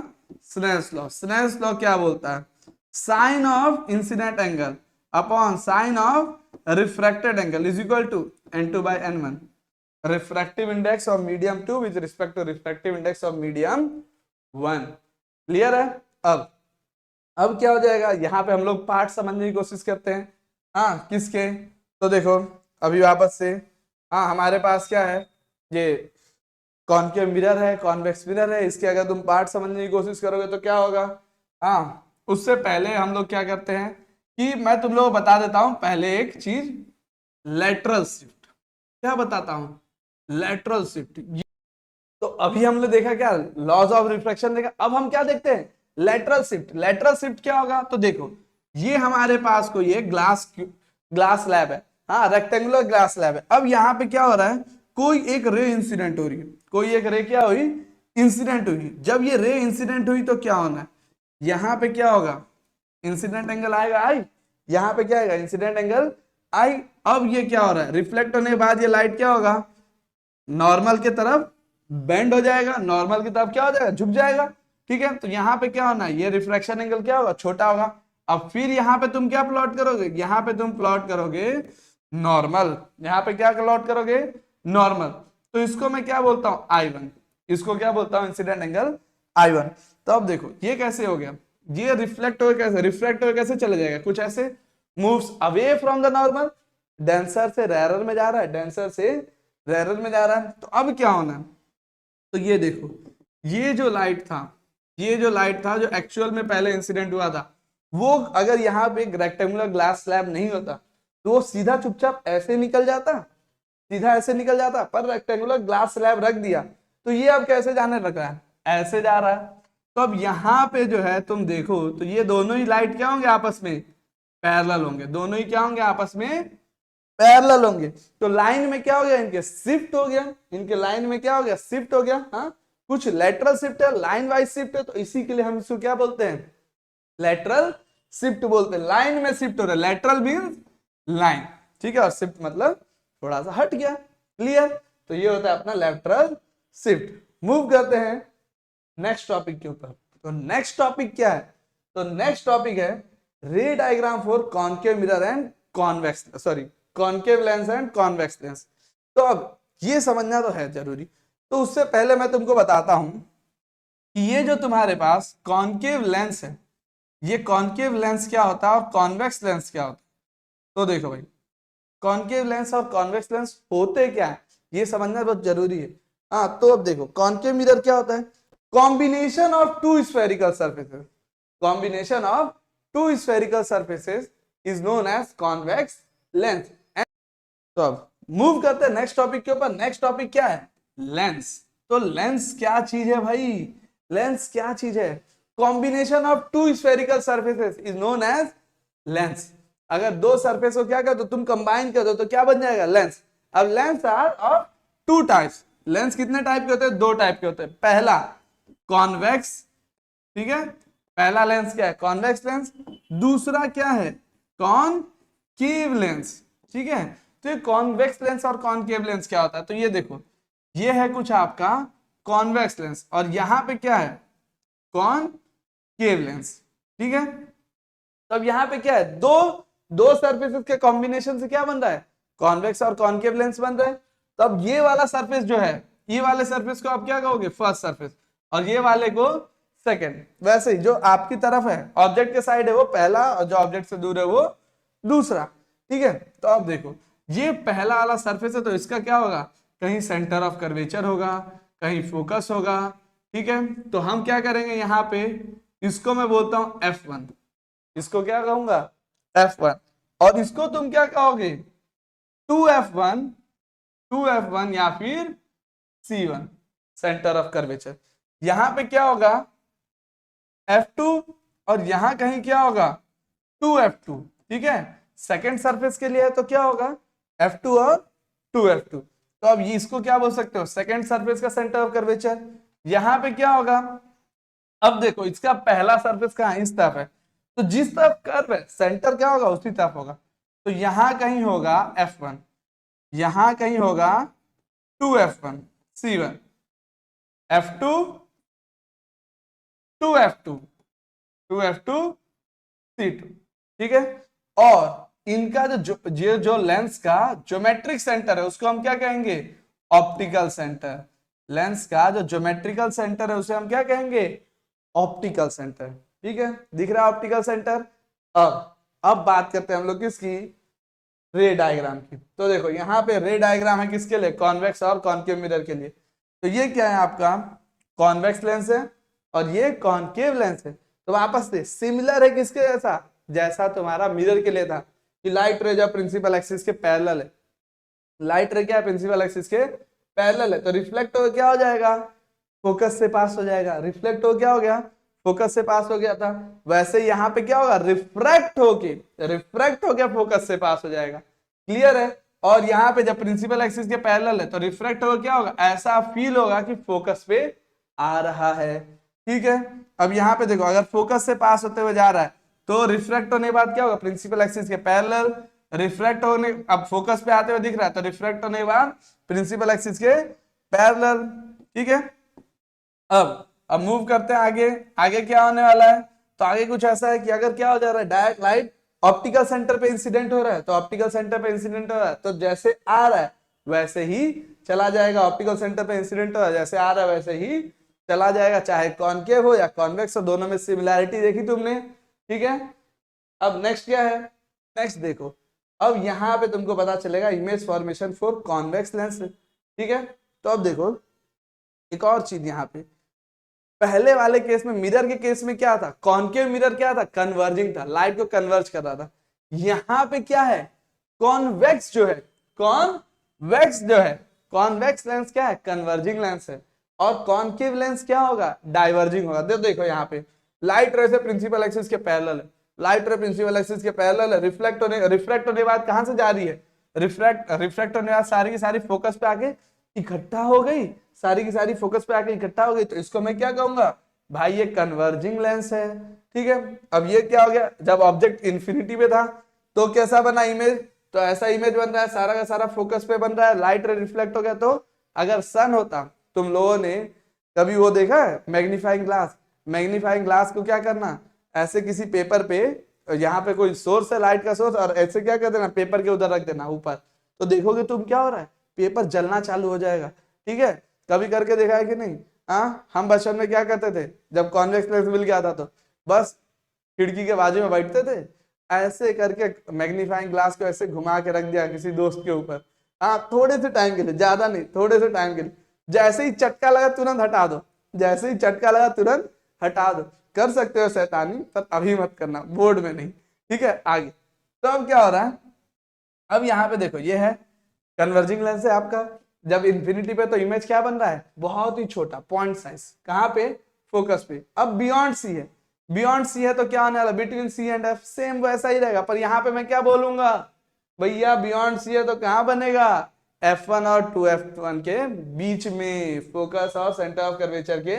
स्नेल्स लॉ। स्नेल्स लॉ क्या बोलता है, sine of incident angle upon sine of refracted angle is equal to n2 by n1, refractive index of medium 2 with respect to refractive index of medium 1। Clear है? अब क्या हो जाएगा, यहाँ पे हम लोग पार्ट समझने की कोशिश करते हैं, हाँ किसके, तो देखो अभी वापस से, हाँ हमारे पास क्या है, ये कॉनकेव मिरर है, कॉन्वेक्स मिरर है, इसके अगर तुम पार्ट समझने की कोशिश करोगे तो क्या होगा, हाँ उससे पहले हम लोग क्या करते हैं कि मैं तुम लोग बता देता हूं पहले एक चीज, लेटरल शिफ्ट। क्या बताता हूं, लेटरल शिफ्ट। तो अभी हमने देखा क्या, लॉज ऑफ रिफ्रैक्शन देखा, अब हम क्या देखते हैं, लेटरल शिफ्ट। लेटरल शिफ्ट क्या होगा, तो देखो ये हमारे पास कोई एक ग्लास स्लैब है, हाँ रेक्टेंगुलर ग्लास स्लैब है। अब यहाँ पे क्या हो रहा है, कोई एक रे इंसिडेंट हो रही है, कोई एक रे क्या हुई, इंसिडेंट हुई। जब ये रे इंसिडेंट हुई तो क्या होना है, यहाँ पे क्या होगा, इंसिडेंट एंगल आएगा आई, यहाँ पे क्या आएगा, इंसिडेंट एंगल आई। अब ये क्या हो रहा है, रिफ्लेक्ट होने के बाद ये लाइट क्या होगा, नॉर्मल की तरफ बेंड हो जाएगा, नॉर्मल की तरफ क्या हो जाएगा, झुक जाएगा। ठीक है, तो यहाँ पे क्या होना है, ये रिफ्रैक्शन एंगल क्या होगा, छोटा होगा। अब फिर यहाँ पे तुम क्या प्लॉट करोगे, यहाँ पे तुम प्लॉट करोगे नॉर्मल, यहाँ पे क्या प्लॉट करोगे, नॉर्मल। तो इसको मैं क्या बोलता हूँ, I1, इसको क्या बोलता हूँ, इंसिडेंट एंगल I1। तो अब देखो ये कैसे हो गया, ये रिफ्लेक्ट हो कैसे, रिफ्लेक्ट हो कैसे चले जाएगा, कुछ ऐसे, moves away from the normal, denser से रेरर में जा रहा है, डेंसर से रेरर में जा रहा है। तो अब क्या होना है, तो ये देखो ये जो लाइट था, ये जो लाइट था जो एक्चुअल में पहले इंसिडेंट हुआ था, वो अगर यहाँ पे एक रेक्टेंगुलर ग्लास स्लैब नहीं होता तो वो सीधा चुपचाप ऐसे निकल जाता, सीधा ऐसे निकल जाता, पर रेक्टेंगुलर ग्लास स्लैब रख दिया तो ये अब कैसे जाने लगा है, ऐसे जा रहा है। तो अब यहाँ पे जो है तुम देखो तो ये दोनों ही लाइट क्या होंगे, आपस में पैरेलल होंगे, दोनों ही क्या होंगे, आपस में पैरेलल होंगे। तो लाइन में क्या हो गया, इनके शिफ्ट हो गया, इनके लाइन में क्या हो गया, शिफ्ट हो गया। हाँ कुछ लेटरल शिफ्ट है, लाइन वाइज शिफ्ट है, तो इसी के लिए हम इसको क्या बोलते हैं, लेटरल शिफ्ट बोलते हैं। लाइन में शिफ्ट हो रहा है, लेटरल मींस लाइन, ठीक है, और शिफ्ट मतलब थोड़ा सा हट गया। क्लियर? तो ये होता है अपना लेटरल शिफ्ट। मूव करते हैं नेक्स्ट टॉपिक के ऊपर। तो नेक्स्ट टॉपिक क्या है, तो नेक्स्ट टॉपिक है रे diagram for concave mirror and convex, sorry concave lens and convex lens. तो अब ये समझना तो है जरूरी, तो उससे पहले मैं तुमको बताता हूं कि ये जो तुम्हारे पास कॉनकेव लेंस है, ये कॉनकेव लेंस क्या होता है और कॉन्वेक्स लेंस क्या होता है। तो देखो भाई, कॉनकेव लेंस और कॉन्वेक्स लेंस होते क्या है ये समझना बहुत जरूरी है। हाँ तो अब देखो कॉनकेव मिरर क्या होता है, combination of two spherical surfaces, combination of two spherical surfaces is known as convex lens. तो अब मूव करते हैं नेक्स्ट टॉपिक के ऊपर। नेक्स्ट टॉपिक क्या है, लेंस। तो लेंस क्या चीज है भाई, लेंस क्या चीज है, combination of two spherical surfaces is known as lens. अगर दो सरफेस को क्या कर दो तुम कंबाइन कर दो तो क्या बन जाएगा, लेंस। अब lens are of two types. Lens कितने टाइप के होते हैं, दो टाइप के होते हैं। पहला कॉन्वेक्स, ठीक है, पहला लेंस क्या है, कॉन्वेक्स लेंस। दूसरा क्या है, कॉनकेव लेंस, ठीक है। तो ये कॉन्वेक्स लेंस और कॉनकेव लेंस क्या होता है, तो ये देखो, ये है कुछ आपका कॉन्वेक्स लेंस और यहां पे क्या है, कॉनकेव लेंस, ठीक है। तब यहाँ पे क्या है, दो दो सरफेसेस के कॉम्बिनेशन से क्या बन रहा है, कॉन्वेक्स और कॉनकेव लेंस बन रहा है। तब ये वाला सरफेस जो है, ये वाले सरफेस को आप क्या कहोगे, फर्स्ट सरफेस, और ये वाले को सेकंड। वैसे ही जो आपकी तरफ है, ऑब्जेक्ट के साइड है वो पहला, और जो ऑब्जेक्ट से दूर है वो दूसरा, ठीक है। तो अब देखो, ये पहला वाला सरफेस है तो इसका क्या होगा, कहीं सेंटर ऑफ कर्वेचर होगा, कहीं फोकस होगा, ठीक है। तो हम क्या करेंगे यहाँ पे, इसको मैं बोलता हूं F1, इसको क्या कहूंगा, F1, और इसको तुम क्या कहोगे, 2F1, 2F1 या फिर C1, सेंटर ऑफ कर्वेचर। यहां पे क्या होगा, F2, और यहां कहीं क्या होगा, 2F2, ठीक है। सेकेंड सरफेस के लिए है तो क्या होगा, F2 और 2F2। तो अब ये इसको क्या बोल सकते हो, सेकेंड सरफेस का सेंटर ऑफ कर्वेचर। यहां पे क्या होगा, अब देखो इसका पहला सरफेस कहां है, इस तरफ है, तो जिस तरफ कर्व है सेंटर क्या होगा, उसी तरफ होगा। तो यहां कहीं होगा F1, यहां कहीं होगा 2F1 C1, F2 2F2 2F2 C2, ठीक है। और इनका जो लेंस का ज्योमेट्रिक सेंटर है उसको हम क्या कहेंगे, ऑप्टिकल सेंटर। लेंस का जो ज्योमेट्रिकल सेंटर है उसे हम क्या कहेंगे, ऑप्टिकल सेंटर, ठीक है। दिख रहा है ऑप्टिकल सेंटर। अब बात करते हैं हम लोग किसकी, रे डायग्राम की। तो देखो यहाँ पे रे डायग्राम है किसके लिए, कॉन्वेक्स और कॉनकेव मिरर के लिए। तो ये क्या है आपका, कॉन्वेक्स लेंस है और ये कॉनकेव लेंस है। तो वापस से सिमिलर है किसके जैसा, जैसा तुम्हारा मिरर के लिए था कि लाइट रे जब प्रिंसिपल एक्सिस के पैरेलल है, लाइट रे क्या है, प्रिंसिपल एक्सिस के पैरेलल है, तो रिफ्लेक्ट हो क्या हो जाएगा, फोकस से पास हो जाएगा। रिफ्लेक्ट हो क्या हो गया, फोकस से पास हो गया था। वैसे यहाँ पे क्या होगा, रिफ्रैक्ट होके फोकस से पास हो जाएगा। क्लियर है। और यहाँ पे जब प्रिंसिपल एक्सिस के पैरेलल है तो रिफ्रैक्ट होगा क्या होगा, ऐसा फील होगा कि फोकस पे आ रहा है, ठीक है। अब यहाँ पे देखो, अगर फोकस से पास होते हुए जा रहा है तो रिफ्रैक्ट होने के बाद क्या होगा, प्रिंसिपल एक्सिस के पैरेलल, रिफ्रैक्ट होने, अब फोकस पे आते हुए दिख रहा है तो रिफ्रैक्ट होने के बाद प्रिंसिपल एक्सिस के पैरेलल, ठीक है। अब मूव करते हैं आगे। आगे क्या होने वाला है, तो आगे कुछ ऐसा है कि अगर क्या हो जा रहा है, डायरेक्ट लाइट ऑप्टिकल सेंटर पे इंसिडेंट हो रहा है, तो ऑप्टिकल सेंटर पे इंसिडेंट हो रहा है तो जैसे आ रहा है वैसे ही चला जाएगा। ऑप्टिकल सेंटर पे इंसिडेंट हो रहा है, जैसे आ रहा है वैसे ही चला जाएगा, चाहे कॉनकेव हो या कॉन्वेक्स हो, दोनों में सिमिलैरिटी देखी तुमने, ठीक है। अब नेक्स्ट क्या है, नेक्स्ट देखो, अब यहां पे तुमको पता चलेगा image formation for convex lens, ठीक है। तो अब देखो एक और चीज यहाँ पे, पहले वाले केस में, मिरर के केस में क्या था, कॉनकेव मिरर क्या था, कन्वर्जिंग था, लाइट को कन्वर्ज कर रहा था। यहां पे क्या है, कॉन्वेक्स जो है, कॉन्वेक्स जो है, कॉन्वेक्स लेंस क्या है, कन्वर्जिंग लेंस है। और कॉनकेव लेंस क्या होगा, डाइवर्जिंग होगा। देखो यहाँ पे लाइट रे से प्रिंसिपल एक्सिस के पैरेलल है, लाइट रे प्रिंसिपल एक्सिस के पैरेलल है, रिफ्लेक्ट होने के बाद कहां से जा रही है, रिफ्लेक्ट होने के बाद सारी की सारी फोकस पे आके इकट्ठा हो गई, सारी की सारी फोकस पे आके इकट्ठा हो गई, तो इसको मैं क्या कहूंगा, भाई ये कन्वर्जिंग लेंस है, ठीक है। अब ये क्या हो गया, जब ऑब्जेक्ट इंफिनिटी पे था तो कैसा बना इमेज, तो ऐसा इमेज बन रहा है, सारा का सारा फोकस पे बन रहा है, लाइट रे रिफ्लेक्ट हो गया। तो अगर सन होता, तुम लोगों ने कभी वो देखा है मैग्नीफाइंग ग्लास, मैग्नीफाइंग ग्लास को क्या करना, ऐसे किसी पेपर पे, यहाँ पे कोई सोर्स है लाइट का सोर्स, और ऐसे क्या कर देना, पेपर के उधर रख देना ऊपर, तो देखोगे तुम क्या हो रहा है, पेपर जलना चालू हो जाएगा, ठीक है। कभी करके देखा है कि नहीं, हाँ। हम बचपन में क्या करते थे, जब कॉन्वेक्स लेंस मिल गया था तो बस खिड़की के बाजू में बैठते थे, ऐसे करके मैग्नीफाइंग ग्लास को ऐसे घुमा के रख दिया किसी दोस्त के ऊपर, हाँ, थोड़े से टाइम के लिए, ज्यादा नहीं, थोड़े से टाइम के लिए, जैसे ही चटका लगा तुरंत हटा दो, जैसे ही चटका लगा तुरंत हटा दो। कर सकते हो शैतानी, पर अभी मत करना, बोर्ड में नहीं, ठीक है। आगे तो अब क्या हो रहा है, अब यहाँ पे देखो, ये है कन्वर्जिंग लेंस है आपका, जब इंफिनिटी पे तो इमेज क्या बन रहा है, बहुत ही छोटा पॉइंट साइज, कहाँ पे, फोकस पे। अब बियॉन्ड सी है, बियॉन्ड सी है तो क्या होने वाला, between C and F, same वैसा ही रहेगा। पर यहाँ पे मैं क्या बोलूंगा भैया, बियॉन्ड सी है तो कहाँ बनेगा, F1 और 2F1 के बीच में, फोकस और सेंटर ऑफ कर्वेचर के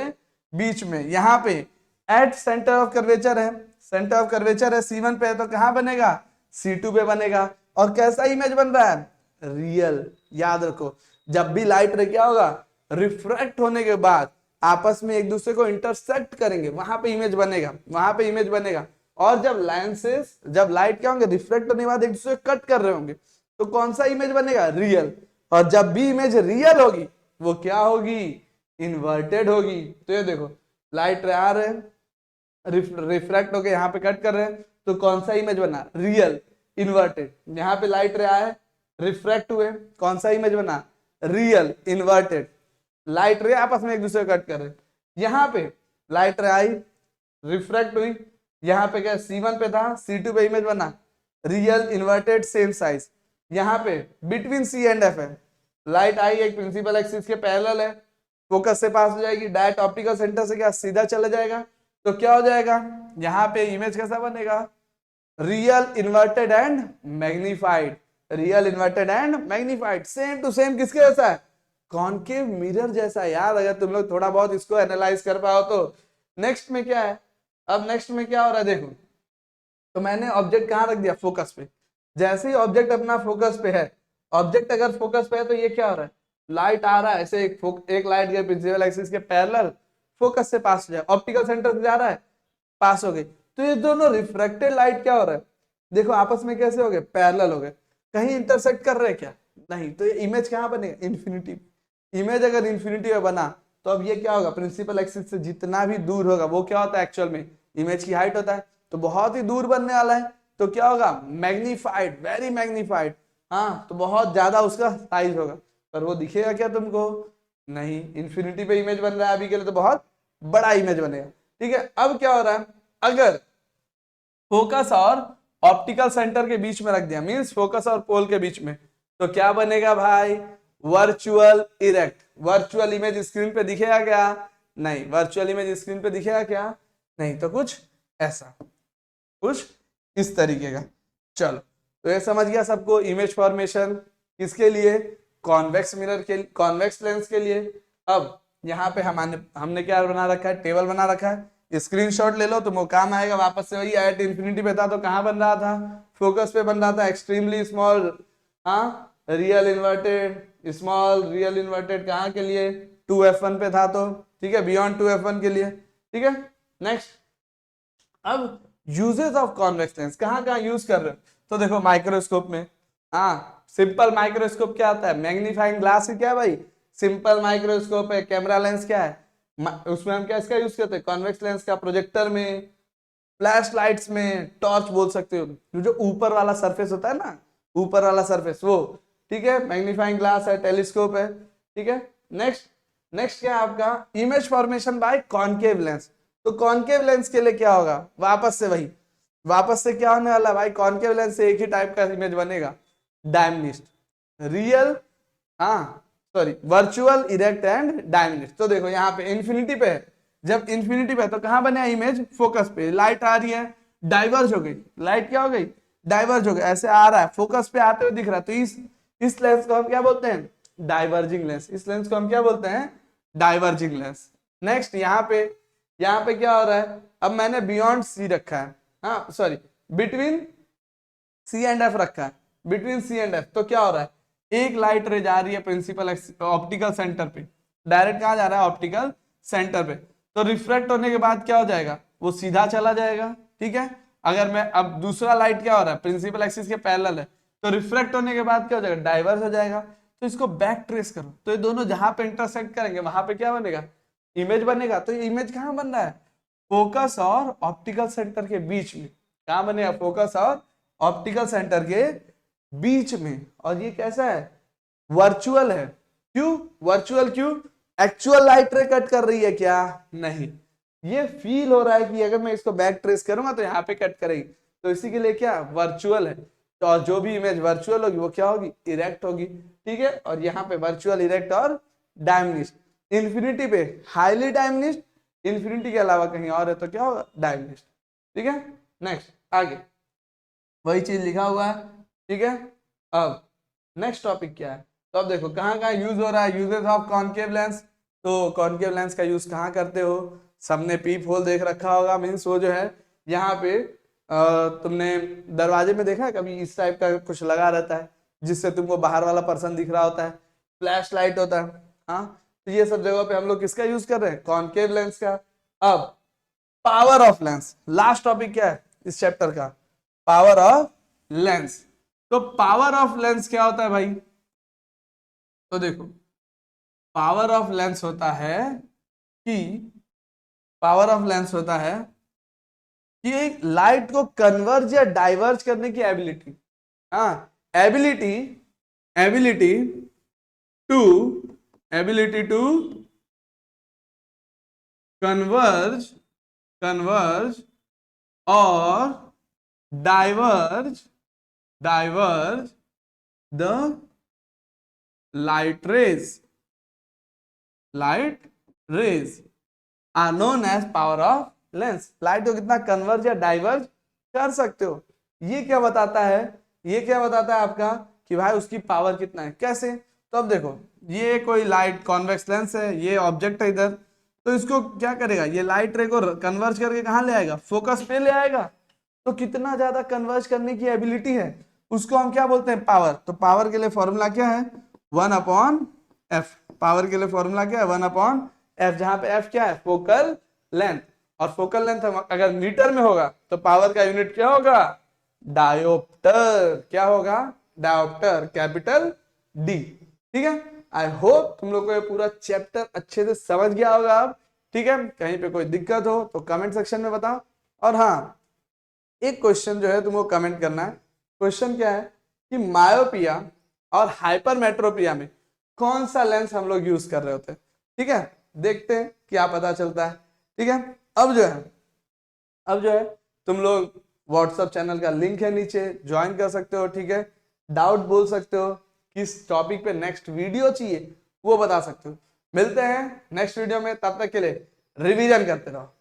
बीच में। यहाँ पे एट सेंटर ऑफ कर्वेचर है, सेंटर ऑफ कर्वेचर है C1 पे है तो कहाँ बनेगा, C2 पे बनेगा। और कैसा इमेज बन रहा है, रियल। याद रखो, जब भी लाइट रे क्या होगा, रिफ्रैक्ट होने के बाद आपस में एक दूसरे को इंटरसेक्ट करेंगे, वहां पे इमेज बनेगा, वहां पे इमेज बनेगा। और जब लेंसेस, जब लाइट क्या होंगे, रिफ्लेक्ट होने के बाद एक दूसरे को कट कर रहे होंगे, तो कौन सा इमेज बनेगा, रियल। और जब भी इमेज रियल होगी वो क्या होगी, इन्वर्टेड होगी। तो ये देखो, लाइट रे आ रहे हैं, रिफ्रैक्ट होके यहाँ पे कट कर रहे हैं, तो कौन सा इमेज बना, रियल इन्वर्टेड। यहाँ पे लाइट रे आए, रिफ्रैक्ट हुए, कौन सा इमेज बना, रियल इन्वर्टेड। लाइट रे आपस में एक दूसरे को कट कर रहे हैं। यहाँ पे लाइट रे आई, रिफ्रैक्ट हुई, यहाँ पे क्या C1 पे था, C2 पे इमेज बना, रियल इन्वर्टेड सेम साइज। यहाँ पे बिटवीन C एंड F है, लाइट आई एक प्रिंसिपल एक्सिस के पैरेलल है, फोकस से पास हो जाएगी, डायरेक्ट ऑप्टिकल सेंटर से क्या सीधा चला जाएगा। तो क्या हो जाएगा, यहाँ पे इमेज कैसा बनेगा, real inverted and magnified, real inverted and magnified, same to same किसके जैसा है, कॉनकेव मिरर जैसा। यार अगर तुम लोग थोड़ा बहुत इसको एनालाइज कर पाओ तो। नेक्स्ट में क्या है, अब नेक्स्ट में क्या हो रहा है देखो, तो मैंने ऑब्जेक्ट कहाँ रख दिया, फोकस पे। जैसे ही ऑब्जेक्ट अपना फोकस पे है, ऑब्जेक्ट अगर फोकस पे है तो ये क्या हो रहा है, लाइट आ रहा है ऐसे, एक लाइट गई प्रिंसिपल एक्सिस के पैरेलल, फोकस से पास हो जाए, ऑप्टिकल सेंटर से जा रहा है, पास हो गई। तो ये दोनों रिफ्रैक्टेड लाइट क्या हो रहा है, देखो आपस में कैसे हो गए, पैरेलल हो गए, कहीं इंटरसेक्ट कर रहे हैं क्या, नहीं। तो ये इमेज कहाँ बनेगा, इन्फिनिटी। इमेज अगर इन्फिनिटी में बना तो अब ये क्या होगा, प्रिंसिपल एक्सिस से जितना भी दूर होगा वो क्या होता है, एक्चुअल में इमेज की हाइट होता है, तो बहुत ही दूर बनने वाला है, तो क्या होगा, मैग्नीफाइड, वेरी मैग्नीफाइड। हाँ, तो बहुत ज्यादा उसका साइज होगा, पर वो दिखेगा क्या तुमको, नहीं। इन्फिनिटी पे इमेज बन रहा है अभी के लिए, तो बहुत बड़ा इमेज बनेगा। ठीक है, अब क्या हो रहा है, अगर फोकस और ऑप्टिकल सेंटर के बीच में रख दिया, मींस फोकस और पोल के बीच में, तो क्या बनेगा भाई, virtual erect. Virtual image screen पे दिखेगा क्या, नहीं। वर्चुअल इमेज स्क्रीन पे दिखेगा क्या, नहीं। तो कुछ ऐसा, कुछ इस तरीके का। चलो, तो ये समझ गया सबको, इमेज फॉर्मेशन किसके लिए, कॉन्वेक्स मिरर के, कॉन्वेक्स लेंस के लिए। अब यहाँ पे हमने क्या बना रखा है, टेबल बना रखा है, स्क्रीनशॉट ले लो, तुमको काम आएगा। वापस से वही एट इन्फिनिटी पे था तो कहाँ बन रहा था, फोकस पे बन रहा था, एक्सट्रीमली स्मॉल, हाँ, real inverted, small real inverted कहाँ के लिए, 2F1 पे था तो, ठीक है, बियॉन्ड 2F1 के लिए। ठीक है, नेक्स्ट, अब यूजेस ऑफ कॉन्वेक्स लेंस कहाँ कहाँ यूज कर रहे हो, तो देखो माइक्रोस्कोप में, हाँ, सिंपल माइक्रोस्कोप क्या होता है, मैग्नीफाइंग ग्लास ही क्या है भाई, सिंपल माइक्रोस्कोप है। कैमरा लेंस क्या है, उसमें हम क्या इसका यूज करते हैं, कॉन्वेक्स लेंस का। प्रोजेक्टर में, फ्लैश लाइट्स में, टॉर्च बोल सकते हो, जो ऊपर वाला सरफेस होता है ना, ऊपर वाला सरफेस वो, ठीक है, मैग्नीफाइंग ग्लास है, टेलीस्कोप है। ठीक है, नेक्स्ट, नेक्स्ट क्या है आपका, image formation by concave lens. तो कॉनकेव लेंस के लिए क्या होगा, वापस से वही, वापस से क्या होने वाला भाई, कॉनकेव लेंस से एक ही टाइप का इमेज बनेगा, डायमनिस्ट, रियल, हाँ सॉरी, वर्चुअल इरेक्ट एंड डायमनिस्ट। तो देखो यहाँ पे इन्फिनिटी पे है, जब इन्फिनिटी पे है तो कहाँ बने इमेज, फोकस पे। लाइट आ रही है, डाइवर्ज हो गई, लाइट क्या हो गई, डाइवर्ज हो गई, ऐसे आ रहा है, फोकस पे आते हुए दिख रहा है, तो इस लेंस को हम क्या बोलते हैं, डाइवर्जिंग लेंस। इस लेंस को हम क्या बोलते हैं, डाइवर्जिंग लेंस। नेक्स्ट, यहाँ पे क्या हो रहा है, अब मैंने बियॉन्ड सी रखा है, हाँ sorry, between C and F रखा है, बिटवीन सी एंड एफ। तो क्या हो रहा है, एक लाइट रे जा रही है प्रिंसिपल ऑप्टिकल सेंटर पे, डायरेक्ट कहाँ जा रहा है, ऑप्टिकल सेंटर पे। तो रिफ्रैक्ट होने के बाद क्या हो जाएगा, वो सीधा चला जाएगा। ठीक है, अगर मैं अब दूसरा लाइट क्या हो रहा है, प्रिंसिपल एक्सिस के पैरेलल है, तो रिफ्रैक्ट होने के बाद क्या हो जाएगा, डाइवर्स हो जाएगा। तो इसको बैक ट्रेस करो, तो ये दोनों जहां पे इंटरसेक्ट करेंगे वहां पे क्या बनेगा, इमेज बनेगा। तो ये इमेज कहाँ बन रहा है, फोकस और ऑप्टिकल सेंटर के बीच में। कहाँ बनेगा, फोकस और ऑप्टिकल सेंटर के बीच में। और ये कैसा है, वर्चुअल है। क्यों वर्चुअल, क्यों, एक्चुअल लाइट रे कट कर रही है क्या, नहीं। ये फील हो रहा है कि अगर मैं इसको बैक ट्रेस करूंगा तो यहाँ पे कट करेगी, तो इसी के लिए क्या वर्चुअल है। तो और जो भी इमेज वर्चुअल होगी वो क्या होगी, इरेक्ट होगी। ठीक है, और यहाँ पे वर्चुअल, इरेक्ट और डायमनिस्ट। इन्फिनिटी पे हाईली डायमनिस्ट, इन्फिनिटी के अलावा कहीं और है तो क्या होगा, डायगोनिस्ट। ठीक है, नेक्स्ट आगे वही चीज लिखा हुआ है। ठीक है, अब नेक्स्ट टॉपिक क्या है, तो अब देखो कहाँ कहाँ यूज हो रहा है, यूजेस ऑफ कॉनकेव लेंस। तो कॉनकेव लेंस का यूज कहाँ करते हो, सबने पीप होल देख रखा होगा, मीन्स वो जो है यहाँ पे तुमने दरवाजे में देखा है कभी इस टाइप का कुछ लगा रहता है जिससे तुमको बाहर वाला पर्सन दिख रहा होता है, फ्लैश लाइट होता है। हाँ, तो ये सब जगह पे हम लोग किसका यूज कर रहे हैं, कॉनकेव लेंस का। अब power of lens, last topic क्या है इस चैप्टर का, पावर ऑफ लेंस। तो पावर ऑफ लेंस क्या होता है भाई, तो देखो पावर ऑफ लेंस होता है कि पावर ऑफ लेंस होता है कि एक लाइट को कन्वर्ज या डाइवर्ज करने की एबिलिटी। हाँ, ability ability to ability to converge converge और diverge diverge the light rays are known as power of lens। Light को कितना कन्वर्ज या डाइवर्ज कर सकते हो, ये क्या बताता है, ये क्या बताता है आपका कि भाई उसकी पावर कितना है, कैसे। तो अब देखो ये कोई लाइट कॉन्वेक्स लेंस है, ये ऑब्जेक्ट है इधर, तो इसको क्या करेगा, ये लाइट रे को कन्वर्ज करके कहाँ ले आएगा, फोकस पे ले आएगा। तो कितना ज्यादा कन्वर्ज करने की एबिलिटी है उसको हम क्या बोलते हैं, पावर। तो पावर के लिए फॉर्मूला क्या है, 1/f। पावर के लिए फॉर्मूला क्या है, 1/f, जहां पे f क्या है, फोकल लेंथ। और फोकल लेंथ अगर मीटर में होगा तो पावर का यूनिट क्या होगा, डायोप्टर। क्या होगा, डायोप्टर, कैपिटल डी। ठीक है, आई होप तुम लोग को ये पूरा चैप्टर अच्छे से समझ गया होगा अब। ठीक है, कहीं पे कोई दिक्कत हो तो कमेंट सेक्शन में बताओ। और हाँ, एक क्वेश्चन जो है तुमको कमेंट करना है, क्वेश्चन क्या है कि मायोपिया और हाइपरमेट्रोपिया में कौन सा लेंस हम लोग यूज कर रहे होते हैं। ठीक है, देखते हैं क्या पता चलता है। ठीक है, अब जो है तुम लोग व्हाट्सएप चैनल का लिंक है नीचे, ज्वाइन कर सकते हो। ठीक है, डाउट बोल सकते हो, किस टॉपिक पे नेक्स्ट वीडियो चाहिए वो बता सकते हो। मिलते हैं नेक्स्ट वीडियो में, तब तक के लिए रिवीजन करते रहो।